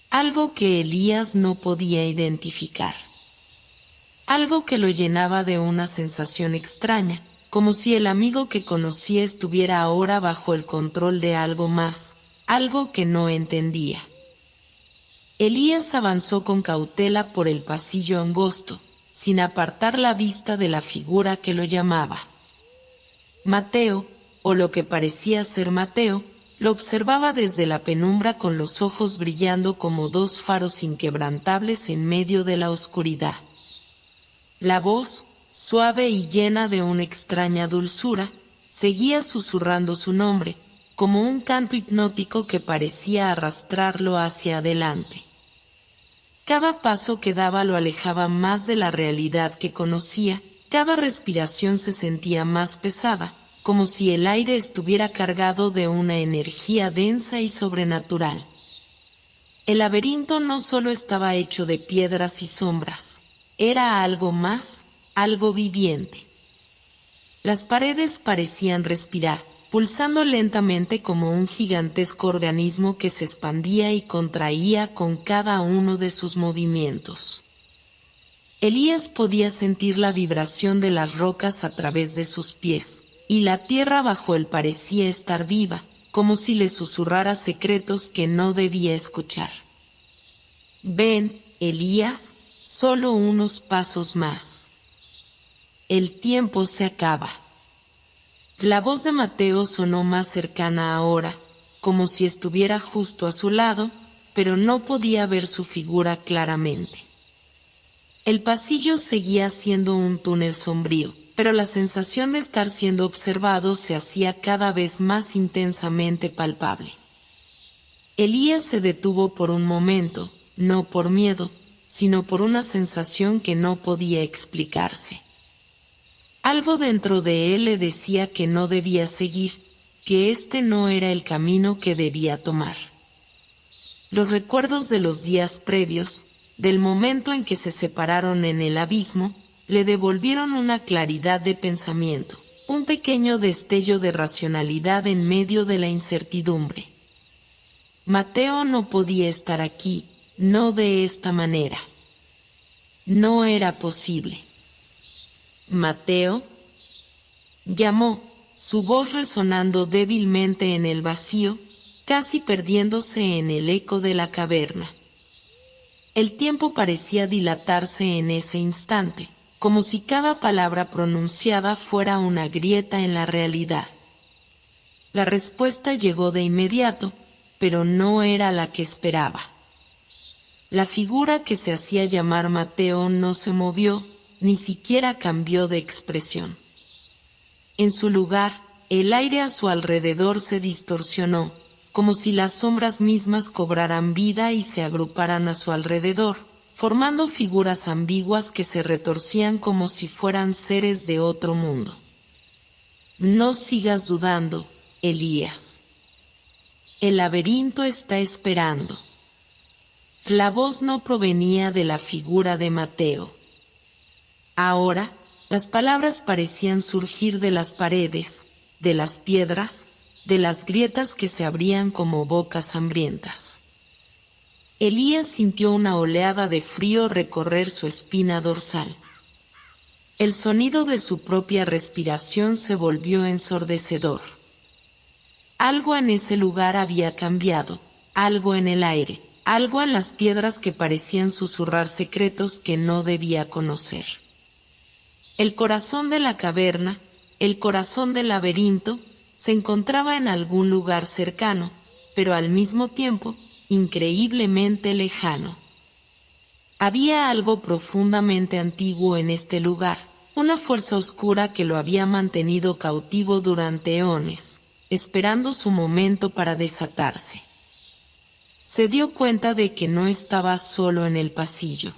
Algo que Elías no podía identificar. Algo que lo llenaba de una sensación extraña, como si el amigo que conocía estuviera ahora bajo el control de algo más, algo que no entendía. Elías avanzó con cautela por el pasillo angosto, sin apartar la vista de la figura que lo llamaba. Mateo, o lo que parecía ser Mateo, lo observaba desde la penumbra con los ojos brillando como dos faros inquebrantables en medio de la oscuridad. La voz, suave y llena de una extraña dulzura, seguía susurrando su nombre, como un canto hipnótico que parecía arrastrarlo hacia adelante. Cada paso que daba lo alejaba más de la realidad que conocía, cada respiración se sentía más pesada, como si el aire estuviera cargado de una energía densa y sobrenatural. El laberinto no solo estaba hecho de piedras y sombras, era algo más, algo viviente. Las paredes parecían respirar, pulsando lentamente como un gigantesco organismo que se expandía y contraía con cada uno de sus movimientos. Elías podía sentir la vibración de las rocas a través de sus pies, y la tierra bajo él parecía estar viva, como si le susurrara secretos que no debía escuchar. Ven, Elías, solo unos pasos más. El tiempo se acaba. La voz de Mateo sonó más cercana ahora, como si estuviera justo a su lado, pero no podía ver su figura claramente. El pasillo seguía siendo un túnel sombrío, pero la sensación de estar siendo observado se hacía cada vez más intensamente palpable. Elías se detuvo por un momento, no por miedo, sino por una sensación que no podía explicarse. Algo dentro de él le decía que no debía seguir, que este no era el camino que debía tomar. Los recuerdos de los días previos, del momento en que se separaron en el abismo, le devolvieron una claridad de pensamiento, un pequeño destello de racionalidad en medio de la incertidumbre. Mateo no podía estar aquí, no de esta manera. No era posible. «Mateo», llamó, su voz resonando débilmente en el vacío, casi perdiéndose en el eco de la caverna. El tiempo parecía dilatarse en ese instante, como si cada palabra pronunciada fuera una grieta en la realidad. La respuesta llegó de inmediato, pero no era la que esperaba. La figura que se hacía llamar Mateo no se movió, ni siquiera cambió de expresión. En su lugar, el aire a su alrededor se distorsionó, como si las sombras mismas cobraran vida y se agruparan a su alrededor, formando figuras ambiguas que se retorcían como si fueran seres de otro mundo. No sigas dudando, Elías. El laberinto está esperando. La voz no provenía de la figura de Mateo. Ahora, las palabras parecían surgir de las paredes, de las piedras, de las grietas que se abrían como bocas hambrientas. Elías sintió una oleada de frío recorrer su espina dorsal. El sonido de su propia respiración se volvió ensordecedor. Algo en ese lugar había cambiado, algo en el aire, algo en las piedras que parecían susurrar secretos que no debía conocer. El corazón de la caverna, el corazón del laberinto, se encontraba en algún lugar cercano, pero al mismo tiempo, increíblemente lejano. Había algo profundamente antiguo en este lugar, una fuerza oscura que lo había mantenido cautivo durante eones, esperando su momento para desatarse. Se dio cuenta de que no estaba solo en el pasillo.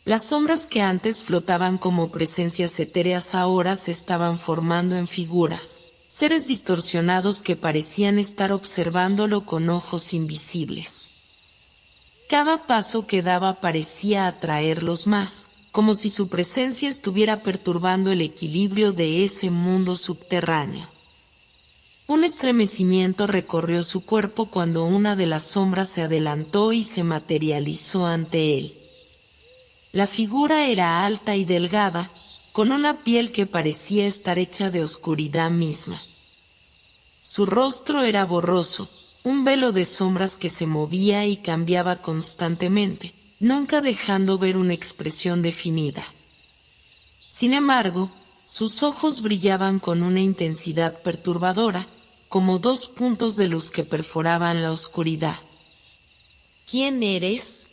Las sombras que antes flotaban como presencias etéreas ahora se estaban formando en figuras, seres distorsionados que parecían estar observándolo con ojos invisibles. Cada paso que daba parecía atraerlos más, como si su presencia estuviera perturbando el equilibrio de ese mundo subterráneo. Un estremecimiento recorrió su cuerpo cuando una de las sombras se adelantó y se materializó ante él. La figura era alta y delgada, con una piel que parecía estar hecha de oscuridad misma. Su rostro era borroso, un velo de sombras que se movía y cambiaba constantemente, nunca dejando ver una expresión definida. Sin embargo, sus ojos brillaban con una intensidad perturbadora, como dos puntos de luz que perforaban la oscuridad. ¿Quién eres?,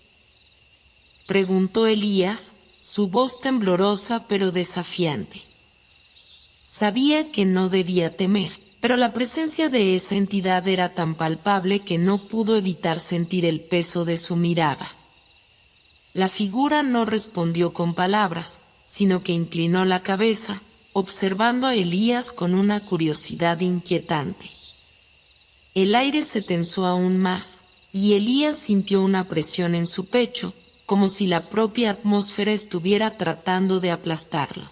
preguntó Elías, su voz temblorosa pero desafiante. Sabía que no debía temer, pero la presencia de esa entidad era tan palpable que no pudo evitar sentir el peso de su mirada. La figura no respondió con palabras, sino que inclinó la cabeza, observando a Elías con una curiosidad inquietante. El aire se tensó aún más, y Elías sintió una presión en su pecho, como si la propia atmósfera estuviera tratando de aplastarlo.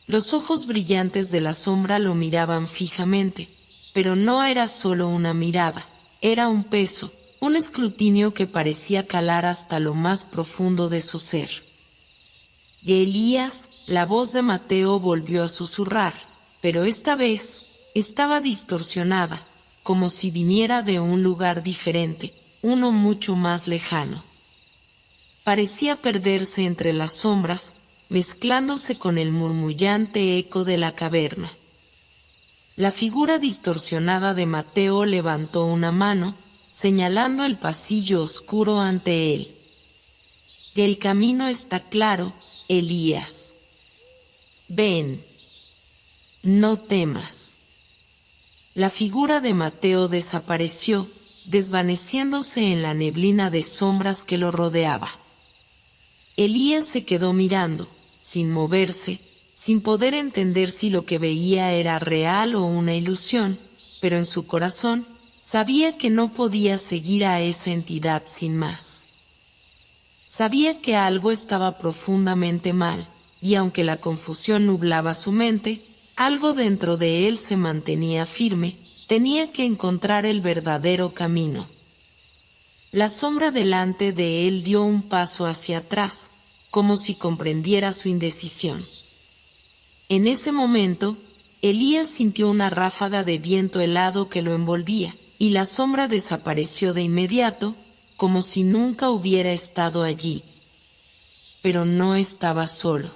Los ojos brillantes de la sombra lo miraban fijamente, pero no era solo una mirada, era un peso, un escrutinio que parecía calar hasta lo más profundo de su ser. Y Elías, la voz de Mateo volvió a susurrar, pero esta vez estaba distorsionada, como si viniera de un lugar diferente, uno mucho más lejano. Parecía perderse entre las sombras, mezclándose con el murmullante eco de la caverna. La figura distorsionada de Mateo levantó una mano, señalando el pasillo oscuro ante él. El camino está claro, Elías. Ven. No temas. La figura de Mateo desapareció, desvaneciéndose en la neblina de sombras que lo rodeaba. Elías se quedó mirando, sin moverse, sin poder entender si lo que veía era real o una ilusión, pero en su corazón sabía que no podía seguir a esa entidad sin más. Sabía que algo estaba profundamente mal, y aunque la confusión nublaba su mente, algo dentro de él se mantenía firme, tenía que encontrar el verdadero camino. La sombra delante de él dio un paso hacia atrás, como si comprendiera su indecisión. En ese momento, Elías sintió una ráfaga de viento helado que lo envolvía, y la sombra desapareció de inmediato, como si nunca hubiera estado allí. Pero no estaba solo.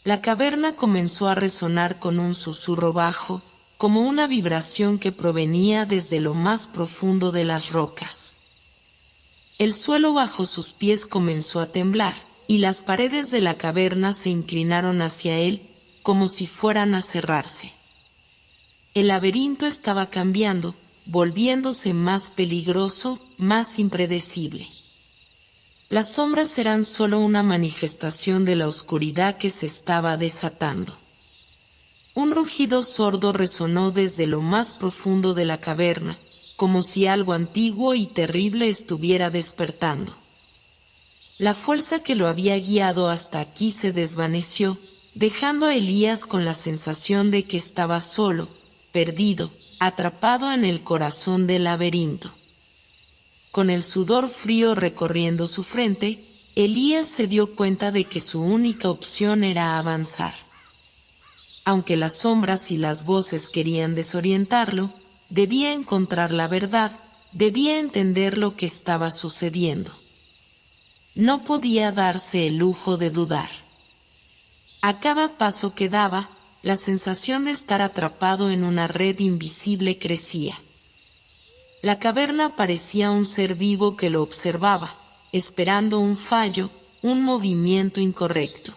La caverna comenzó a resonar con un susurro bajo, como una vibración que provenía desde lo más profundo de las rocas. El suelo bajo sus pies comenzó a temblar, y las paredes de la caverna se inclinaron hacia él, como si fueran a cerrarse. El laberinto estaba cambiando, volviéndose más peligroso, más impredecible. Las sombras eran solo una manifestación de la oscuridad que se estaba desatando. Un rugido sordo resonó desde lo más profundo de la caverna, como si algo antiguo y terrible estuviera despertando. La fuerza que lo había guiado hasta aquí se desvaneció, dejando a Elías con la sensación de que estaba solo, perdido, atrapado en el corazón del laberinto. Con el sudor frío recorriendo su frente, Elías se dio cuenta de que su única opción era avanzar. Aunque las sombras y las voces querían desorientarlo, debía encontrar la verdad, debía entender lo que estaba sucediendo. No podía darse el lujo de dudar. A cada paso que daba, la sensación de estar atrapado en una red invisible crecía. La caverna parecía un ser vivo que lo observaba, esperando un fallo, un movimiento incorrecto.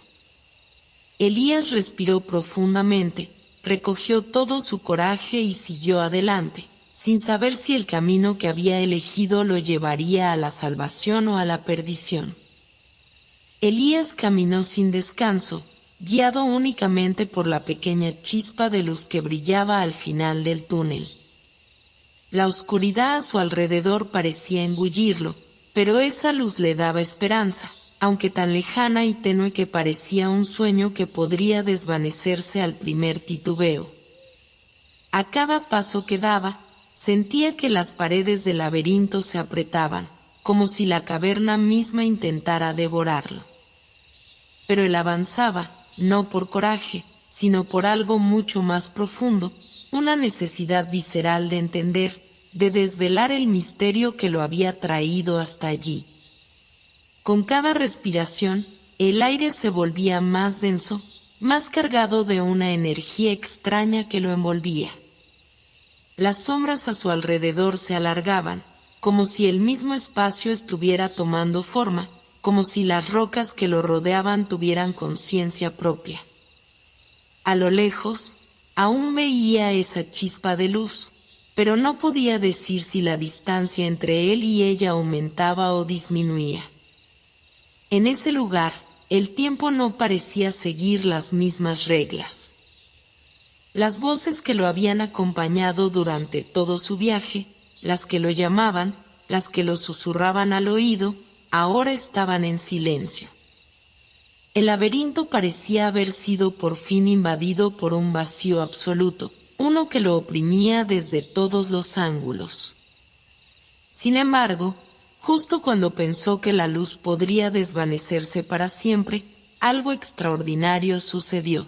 Elías respiró profundamente, recogió todo su coraje y siguió adelante, sin saber si el camino que había elegido lo llevaría a la salvación o a la perdición. Elías caminó sin descanso, guiado únicamente por la pequeña chispa de luz que brillaba al final del túnel. La oscuridad a su alrededor parecía engullirlo, pero esa luz le daba esperanza, aunque tan lejana y tenue que parecía un sueño que podría desvanecerse al primer titubeo. A cada paso que daba, sentía que las paredes del laberinto se apretaban, como si la caverna misma intentara devorarlo. Pero él avanzaba, no por coraje, sino por algo mucho más profundo, una necesidad visceral de entender, de desvelar el misterio que lo había traído hasta allí. Con cada respiración, el aire se volvía más denso, más cargado de una energía extraña que lo envolvía. Las sombras a su alrededor se alargaban, como si el mismo espacio estuviera tomando forma, como si las rocas que lo rodeaban tuvieran conciencia propia. A lo lejos, aún veía esa chispa de luz, pero no podía decir si la distancia entre él y ella aumentaba o disminuía. En ese lugar, el tiempo no parecía seguir las mismas reglas. Las voces que lo habían acompañado durante todo su viaje, las que lo llamaban, las que lo susurraban al oído, ahora estaban en silencio. El laberinto parecía haber sido por fin invadido por un vacío absoluto, uno que lo oprimía desde todos los ángulos. Sin embargo, justo cuando pensó que la luz podría desvanecerse para siempre, algo extraordinario sucedió.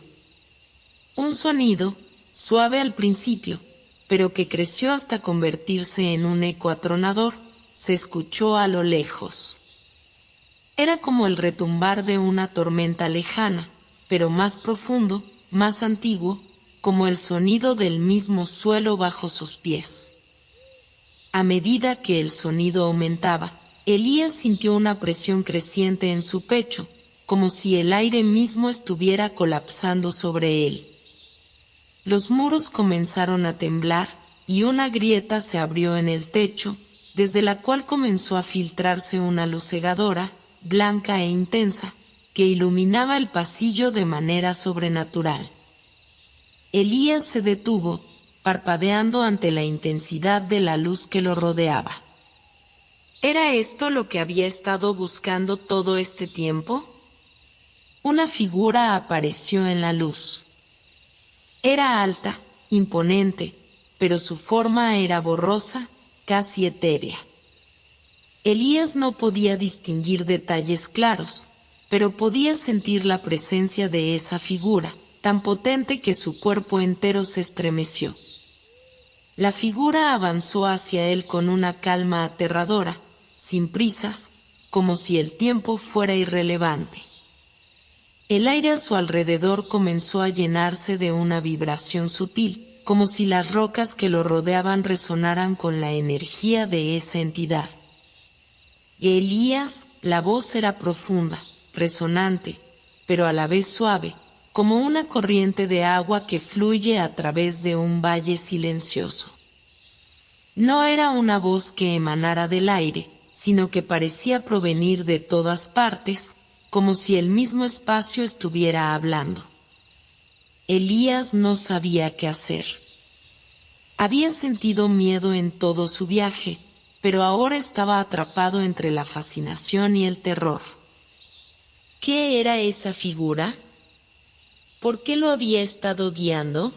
Un sonido, suave al principio, pero que creció hasta convertirse en un eco atronador, se escuchó a lo lejos. Era como el retumbar de una tormenta lejana, pero más profundo, más antiguo, como el sonido del mismo suelo bajo sus pies. A medida que el sonido aumentaba, Elías sintió una presión creciente en su pecho, como si el aire mismo estuviera colapsando sobre él. Los muros comenzaron a temblar, y una grieta se abrió en el techo, desde la cual comenzó a filtrarse una luz cegadora, blanca e intensa, que iluminaba el pasillo de manera sobrenatural. Elías se detuvo, parpadeando ante la intensidad de la luz que lo rodeaba. ¿Era esto lo que había estado buscando todo este tiempo? Una figura apareció en la luz. Era alta, imponente, pero su forma era borrosa, casi etérea. Elías no podía distinguir detalles claros, pero podía sentir la presencia de esa figura, tan potente que su cuerpo entero se estremeció. La figura avanzó hacia él con una calma aterradora, sin prisas, como si el tiempo fuera irrelevante. El aire a su alrededor comenzó a llenarse de una vibración sutil, como si las rocas que lo rodeaban resonaran con la energía de esa entidad. Elías, la voz era profunda, resonante, pero a la vez suave, como una corriente de agua que fluye a través de un valle silencioso. No era una voz que emanara del aire, sino que parecía provenir de todas partes, como si el mismo espacio estuviera hablando. Elías no sabía qué hacer. Había sentido miedo en todo su viaje, pero ahora estaba atrapado entre la fascinación y el terror. ¿Qué era esa figura? ¿Por qué lo había estado guiando?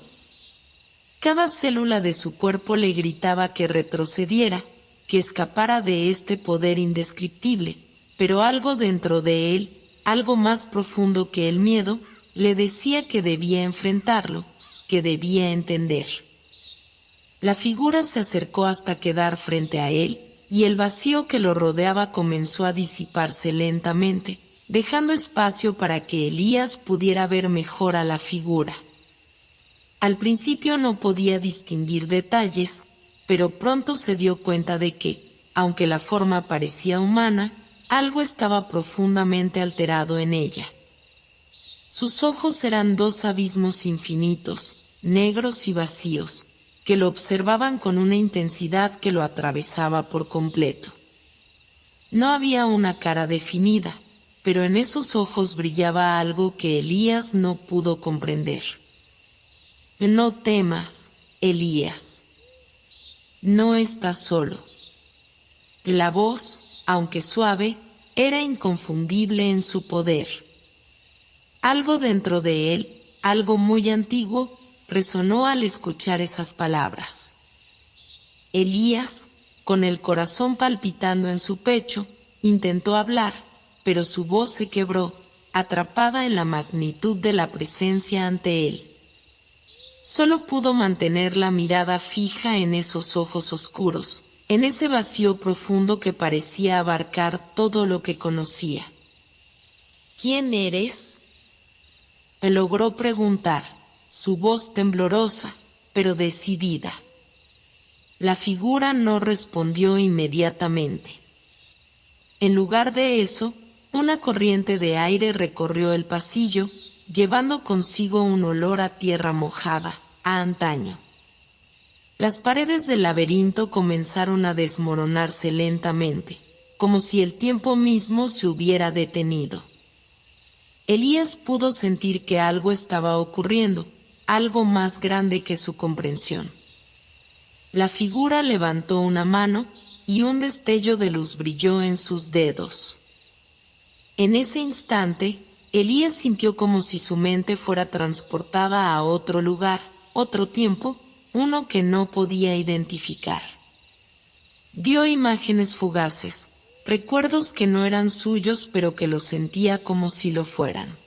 Cada célula de su cuerpo le gritaba que retrocediera, que escapara de este poder indescriptible, pero algo dentro de él, algo más profundo que el miedo, le decía que debía enfrentarlo, que debía entender. La figura se acercó hasta quedar frente a él, y el vacío que lo rodeaba comenzó a disiparse lentamente, dejando espacio para que Elías pudiera ver mejor a la figura. Al principio no podía distinguir detalles, pero pronto se dio cuenta de que, aunque la forma parecía humana, algo estaba profundamente alterado en ella. Sus ojos eran dos abismos infinitos, negros y vacíos, que lo observaban con una intensidad que lo atravesaba por completo. No había una cara definida, pero en esos ojos brillaba algo que Elías no pudo comprender. No temas, Elías. No estás solo. La voz, aunque suave, era inconfundible en su poder. Algo dentro de él, algo muy antiguo, resonó al escuchar esas palabras. Elías, con el corazón palpitando en su pecho, intentó hablar, pero su voz se quebró, atrapada en la magnitud de la presencia ante él. Solo pudo mantener la mirada fija en esos ojos oscuros, en ese vacío profundo que parecía abarcar todo lo que conocía. ¿Quién eres?, logró preguntar, su voz temblorosa, pero decidida. La figura no respondió inmediatamente. En lugar de eso, una corriente de aire recorrió el pasillo, llevando consigo un olor a tierra mojada, a antaño. Las paredes del laberinto comenzaron a desmoronarse lentamente, como si el tiempo mismo se hubiera detenido. Elías pudo sentir que algo estaba ocurriendo, algo más grande que su comprensión. La figura levantó una mano, y un destello de luz brilló en sus dedos. En ese instante, Elías sintió como si su mente fuera transportada a otro lugar, otro tiempo, uno que no podía identificar. Vio imágenes fugaces, recuerdos que no eran suyos pero que los sentía como si lo fueran.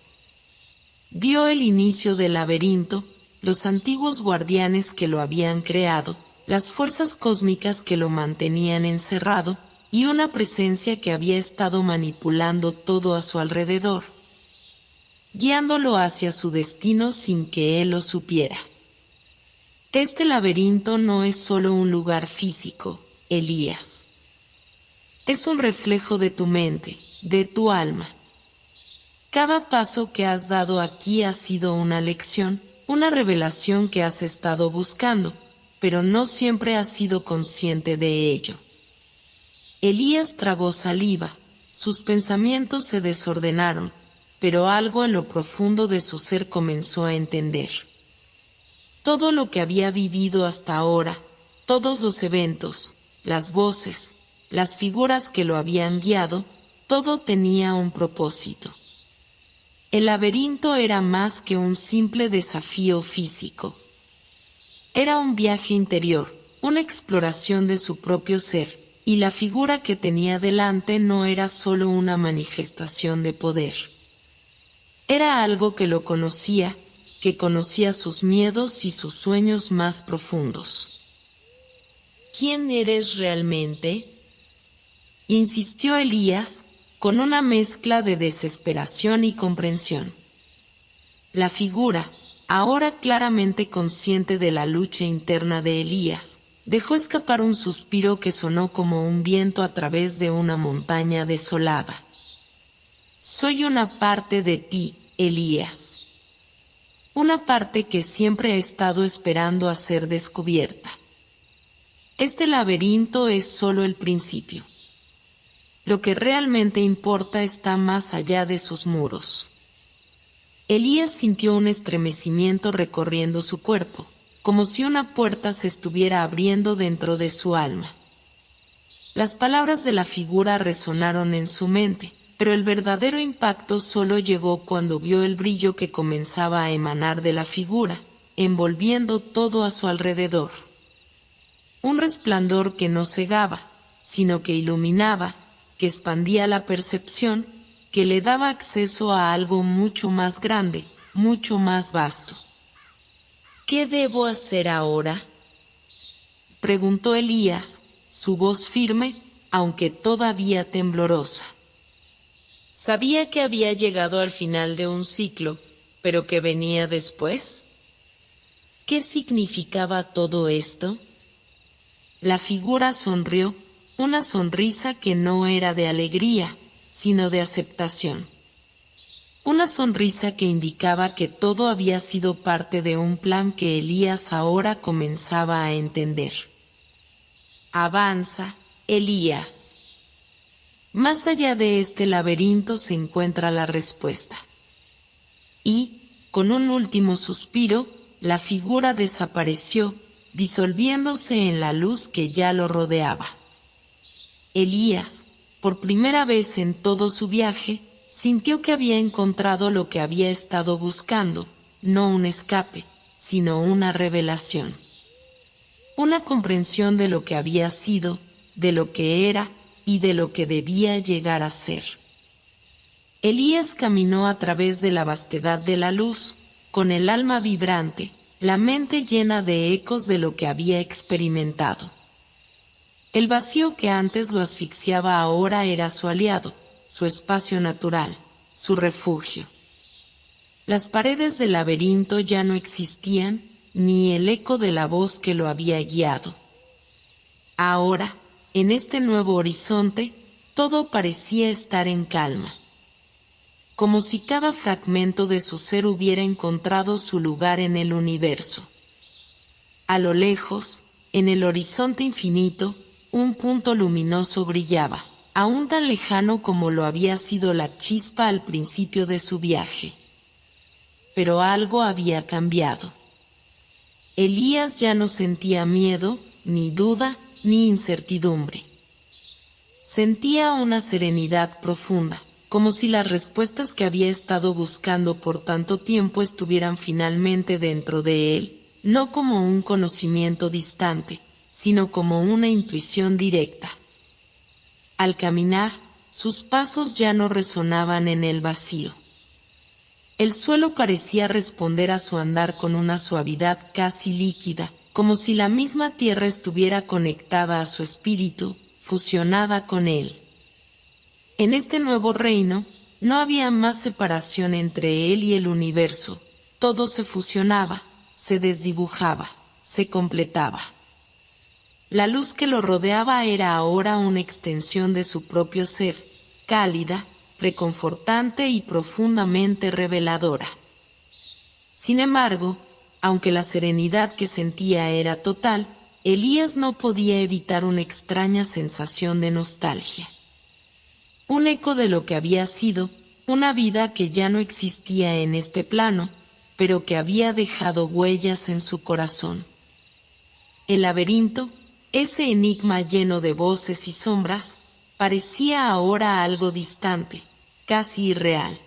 Vio el inicio del laberinto, los antiguos guardianes que lo habían creado, las fuerzas cósmicas que lo mantenían encerrado, y una presencia que había estado manipulando todo a su alrededor, guiándolo hacia su destino sin que él lo supiera. Este laberinto no es solo un lugar físico, Elías. Es un reflejo de tu mente, de tu alma. Cada paso que has dado aquí ha sido una lección, una revelación que has estado buscando, pero no siempre has sido consciente de ello. Elías tragó saliva, sus pensamientos se desordenaron, pero algo en lo profundo de su ser comenzó a entender. Todo lo que había vivido hasta ahora, todos los eventos, las voces, las figuras que lo habían guiado, todo tenía un propósito. El laberinto era más que un simple desafío físico. Era un viaje interior, una exploración de su propio ser, y la figura que tenía delante no era solo una manifestación de poder. Era algo que lo conocía, que conocía sus miedos y sus sueños más profundos. ¿Quién eres realmente?, insistió Elías, con una mezcla de desesperación y comprensión. La figura, ahora claramente consciente de la lucha interna de Elías, dejó escapar un suspiro que sonó como un viento a través de una montaña desolada. Soy una parte de ti, Elías. Una parte que siempre ha estado esperando a ser descubierta. Este laberinto es solo el principio. Lo que realmente importa está más allá de sus muros. Elías sintió un estremecimiento recorriendo su cuerpo, como si una puerta se estuviera abriendo dentro de su alma. Las palabras de la figura resonaron en su mente, pero el verdadero impacto solo llegó cuando vio el brillo que comenzaba a emanar de la figura, envolviendo todo a su alrededor. Un resplandor que no cegaba, sino que iluminaba, que expandía la percepción, que le daba acceso a algo mucho más grande, mucho más vasto. ¿Qué debo hacer ahora?, preguntó Elías, su voz firme, aunque todavía temblorosa. Sabía que había llegado al final de un ciclo, pero ¿qué venía después? ¿Qué significaba todo esto? La figura sonrió, una sonrisa que no era de alegría, sino de aceptación. Una sonrisa que indicaba que todo había sido parte de un plan que Elías ahora comenzaba a entender. Avanza, Elías. Más allá de este laberinto se encuentra la respuesta. Y, con un último suspiro, la figura desapareció, disolviéndose en la luz que ya lo rodeaba. Elías, por primera vez en todo su viaje, sintió que había encontrado lo que había estado buscando, no un escape, sino una revelación. Una comprensión de lo que había sido, de lo que era y de lo que debía llegar a ser. Elías caminó a través de la vastedad de la luz, con el alma vibrante, la mente llena de ecos de lo que había experimentado. El vacío que antes lo asfixiaba ahora era su aliado, su espacio natural, su refugio. Las paredes del laberinto ya no existían, ni el eco de la voz que lo había guiado. Ahora, en este nuevo horizonte, todo parecía estar en calma. Como si cada fragmento de su ser hubiera encontrado su lugar en el universo. A lo lejos, en el horizonte infinito, un punto luminoso brillaba, aún tan lejano como lo había sido la chispa al principio de su viaje. Pero algo había cambiado. Elías ya no sentía miedo, ni duda, ni incertidumbre. Sentía una serenidad profunda, como si las respuestas que había estado buscando por tanto tiempo estuvieran finalmente dentro de él, no como un conocimiento distante, sino como una intuición directa. Al caminar, sus pasos ya no resonaban en el vacío. El suelo parecía responder a su andar con una suavidad casi líquida, como si la misma tierra estuviera conectada a su espíritu, fusionada con él. En este nuevo reino, no había más separación entre él y el universo, todo se fusionaba, se desdibujaba, se completaba. La luz que lo rodeaba era ahora una extensión de su propio ser, cálida, reconfortante y profundamente reveladora. Sin embargo, aunque la serenidad que sentía era total, Elías no podía evitar una extraña sensación de nostalgia. Un eco de lo que había sido, una vida que ya no existía en este plano, pero que había dejado huellas en su corazón. El laberinto, ese enigma lleno de voces y sombras, parecía ahora algo distante, casi irreal.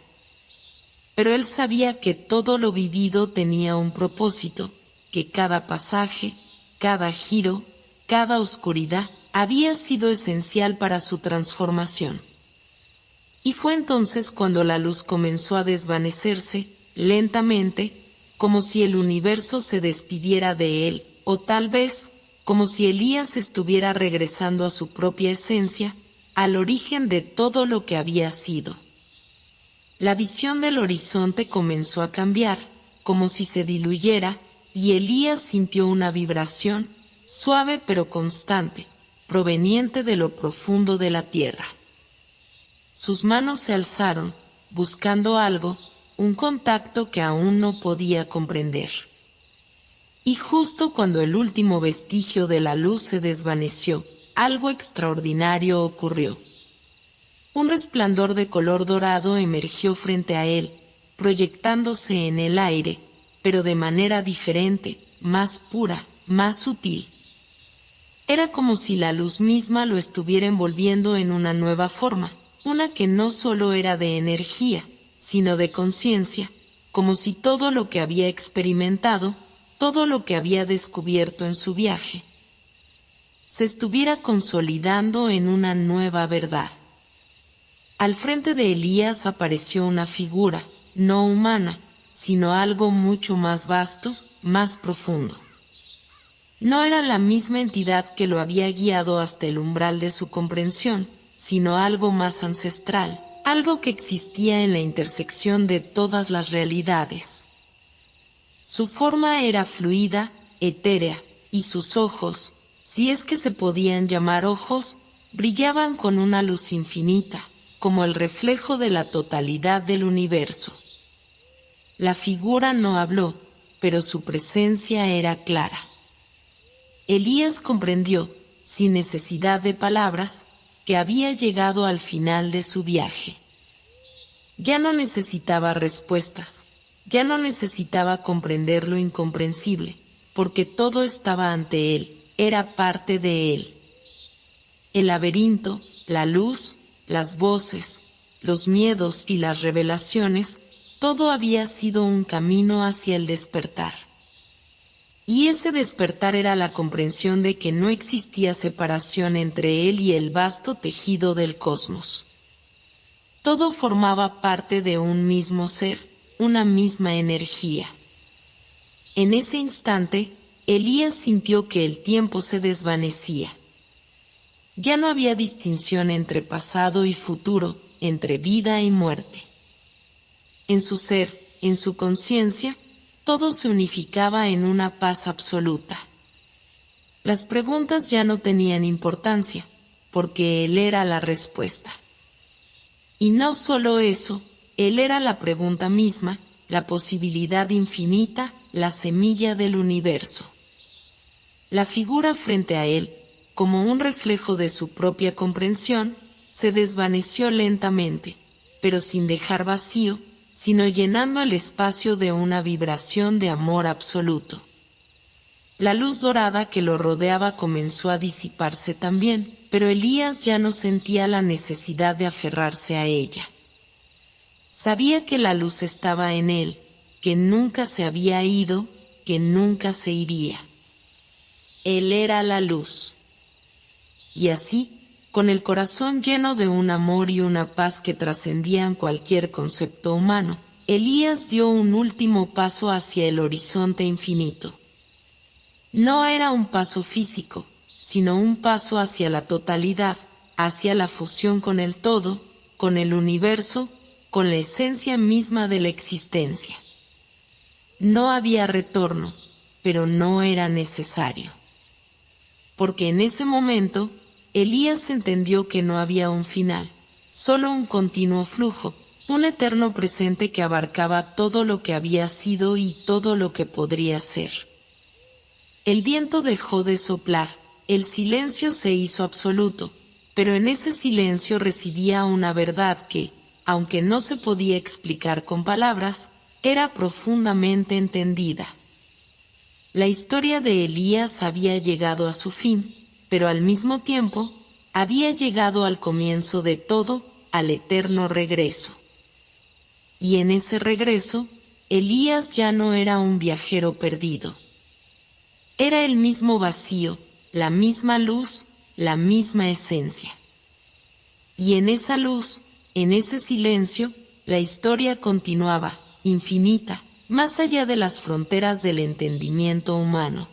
Pero él sabía que todo lo vivido tenía un propósito, que cada pasaje, cada giro, cada oscuridad, había sido esencial para su transformación. Y fue entonces cuando la luz comenzó a desvanecerse, lentamente, como si el universo se despidiera de él, o tal vez, como si Elías estuviera regresando a su propia esencia, al origen de todo lo que había sido. La visión del horizonte comenzó a cambiar, como si se diluyera, y Elías sintió una vibración, suave pero constante, proveniente de lo profundo de la tierra. Sus manos se alzaron, buscando algo, un contacto que aún no podía comprender. Y justo cuando el último vestigio de la luz se desvaneció, algo extraordinario ocurrió. Un resplandor de color dorado emergió frente a él, proyectándose en el aire, pero de manera diferente, más pura, más sutil. Era como si la luz misma lo estuviera envolviendo en una nueva forma, una que no solo era de energía, sino de conciencia, como si todo lo que había experimentado, todo lo que había descubierto en su viaje, se estuviera consolidando en una nueva verdad. Al frente de Elías apareció una figura, no humana, sino algo mucho más vasto, más profundo. No era la misma entidad que lo había guiado hasta el umbral de su comprensión, sino algo más ancestral, algo que existía en la intersección de todas las realidades. Su forma era fluida, etérea, y sus ojos, si es que se podían llamar ojos, brillaban con una luz infinita, como el reflejo de la totalidad del universo. La figura no habló, pero su presencia era clara. Elías comprendió, sin necesidad de palabras, que había llegado al final de su viaje. Ya no necesitaba respuestas, ya no necesitaba comprender lo incomprensible, porque todo estaba ante él, era parte de él. El laberinto, la luz, las voces, los miedos y las revelaciones, todo había sido un camino hacia el despertar. Y ese despertar era la comprensión de que no existía separación entre él y el vasto tejido del cosmos. Todo formaba parte de un mismo ser, una misma energía. En ese instante, Elías sintió que el tiempo se desvanecía. Ya no había distinción entre pasado y futuro, entre vida y muerte. En su ser, en su conciencia, todo se unificaba en una paz absoluta. Las preguntas ya no tenían importancia, porque Él era la respuesta. Y no solo eso, Él era la pregunta misma, la posibilidad infinita, la semilla del universo. La figura frente a Él, como un reflejo de su propia comprensión, se desvaneció lentamente, pero sin dejar vacío, sino llenando el espacio de una vibración de amor absoluto. La luz dorada que lo rodeaba comenzó a disiparse también, pero Elías ya no sentía la necesidad de aferrarse a ella. Sabía que la luz estaba en él, que nunca se había ido, que nunca se iría. Él era la luz. Y así, con el corazón lleno de un amor y una paz que trascendían cualquier concepto humano, Elías dio un último paso hacia el horizonte infinito. No era un paso físico, sino un paso hacia la totalidad, hacia la fusión con el todo, con el universo, con la esencia misma de la existencia. No había retorno, pero no era necesario. Porque en ese momento, Elías entendió que no había un final, solo un continuo flujo, un eterno presente que abarcaba todo lo que había sido y todo lo que podría ser. El viento dejó de soplar, el silencio se hizo absoluto, pero en ese silencio residía una verdad que, aunque no se podía explicar con palabras, era profundamente entendida. La historia de Elías había llegado a su fin, pero al mismo tiempo, había llegado al comienzo de todo, al eterno regreso. Y en ese regreso, Elías ya no era un viajero perdido. Era el mismo vacío, la misma luz, la misma esencia. Y en esa luz, en ese silencio, la historia continuaba, infinita, más allá de las fronteras del entendimiento humano.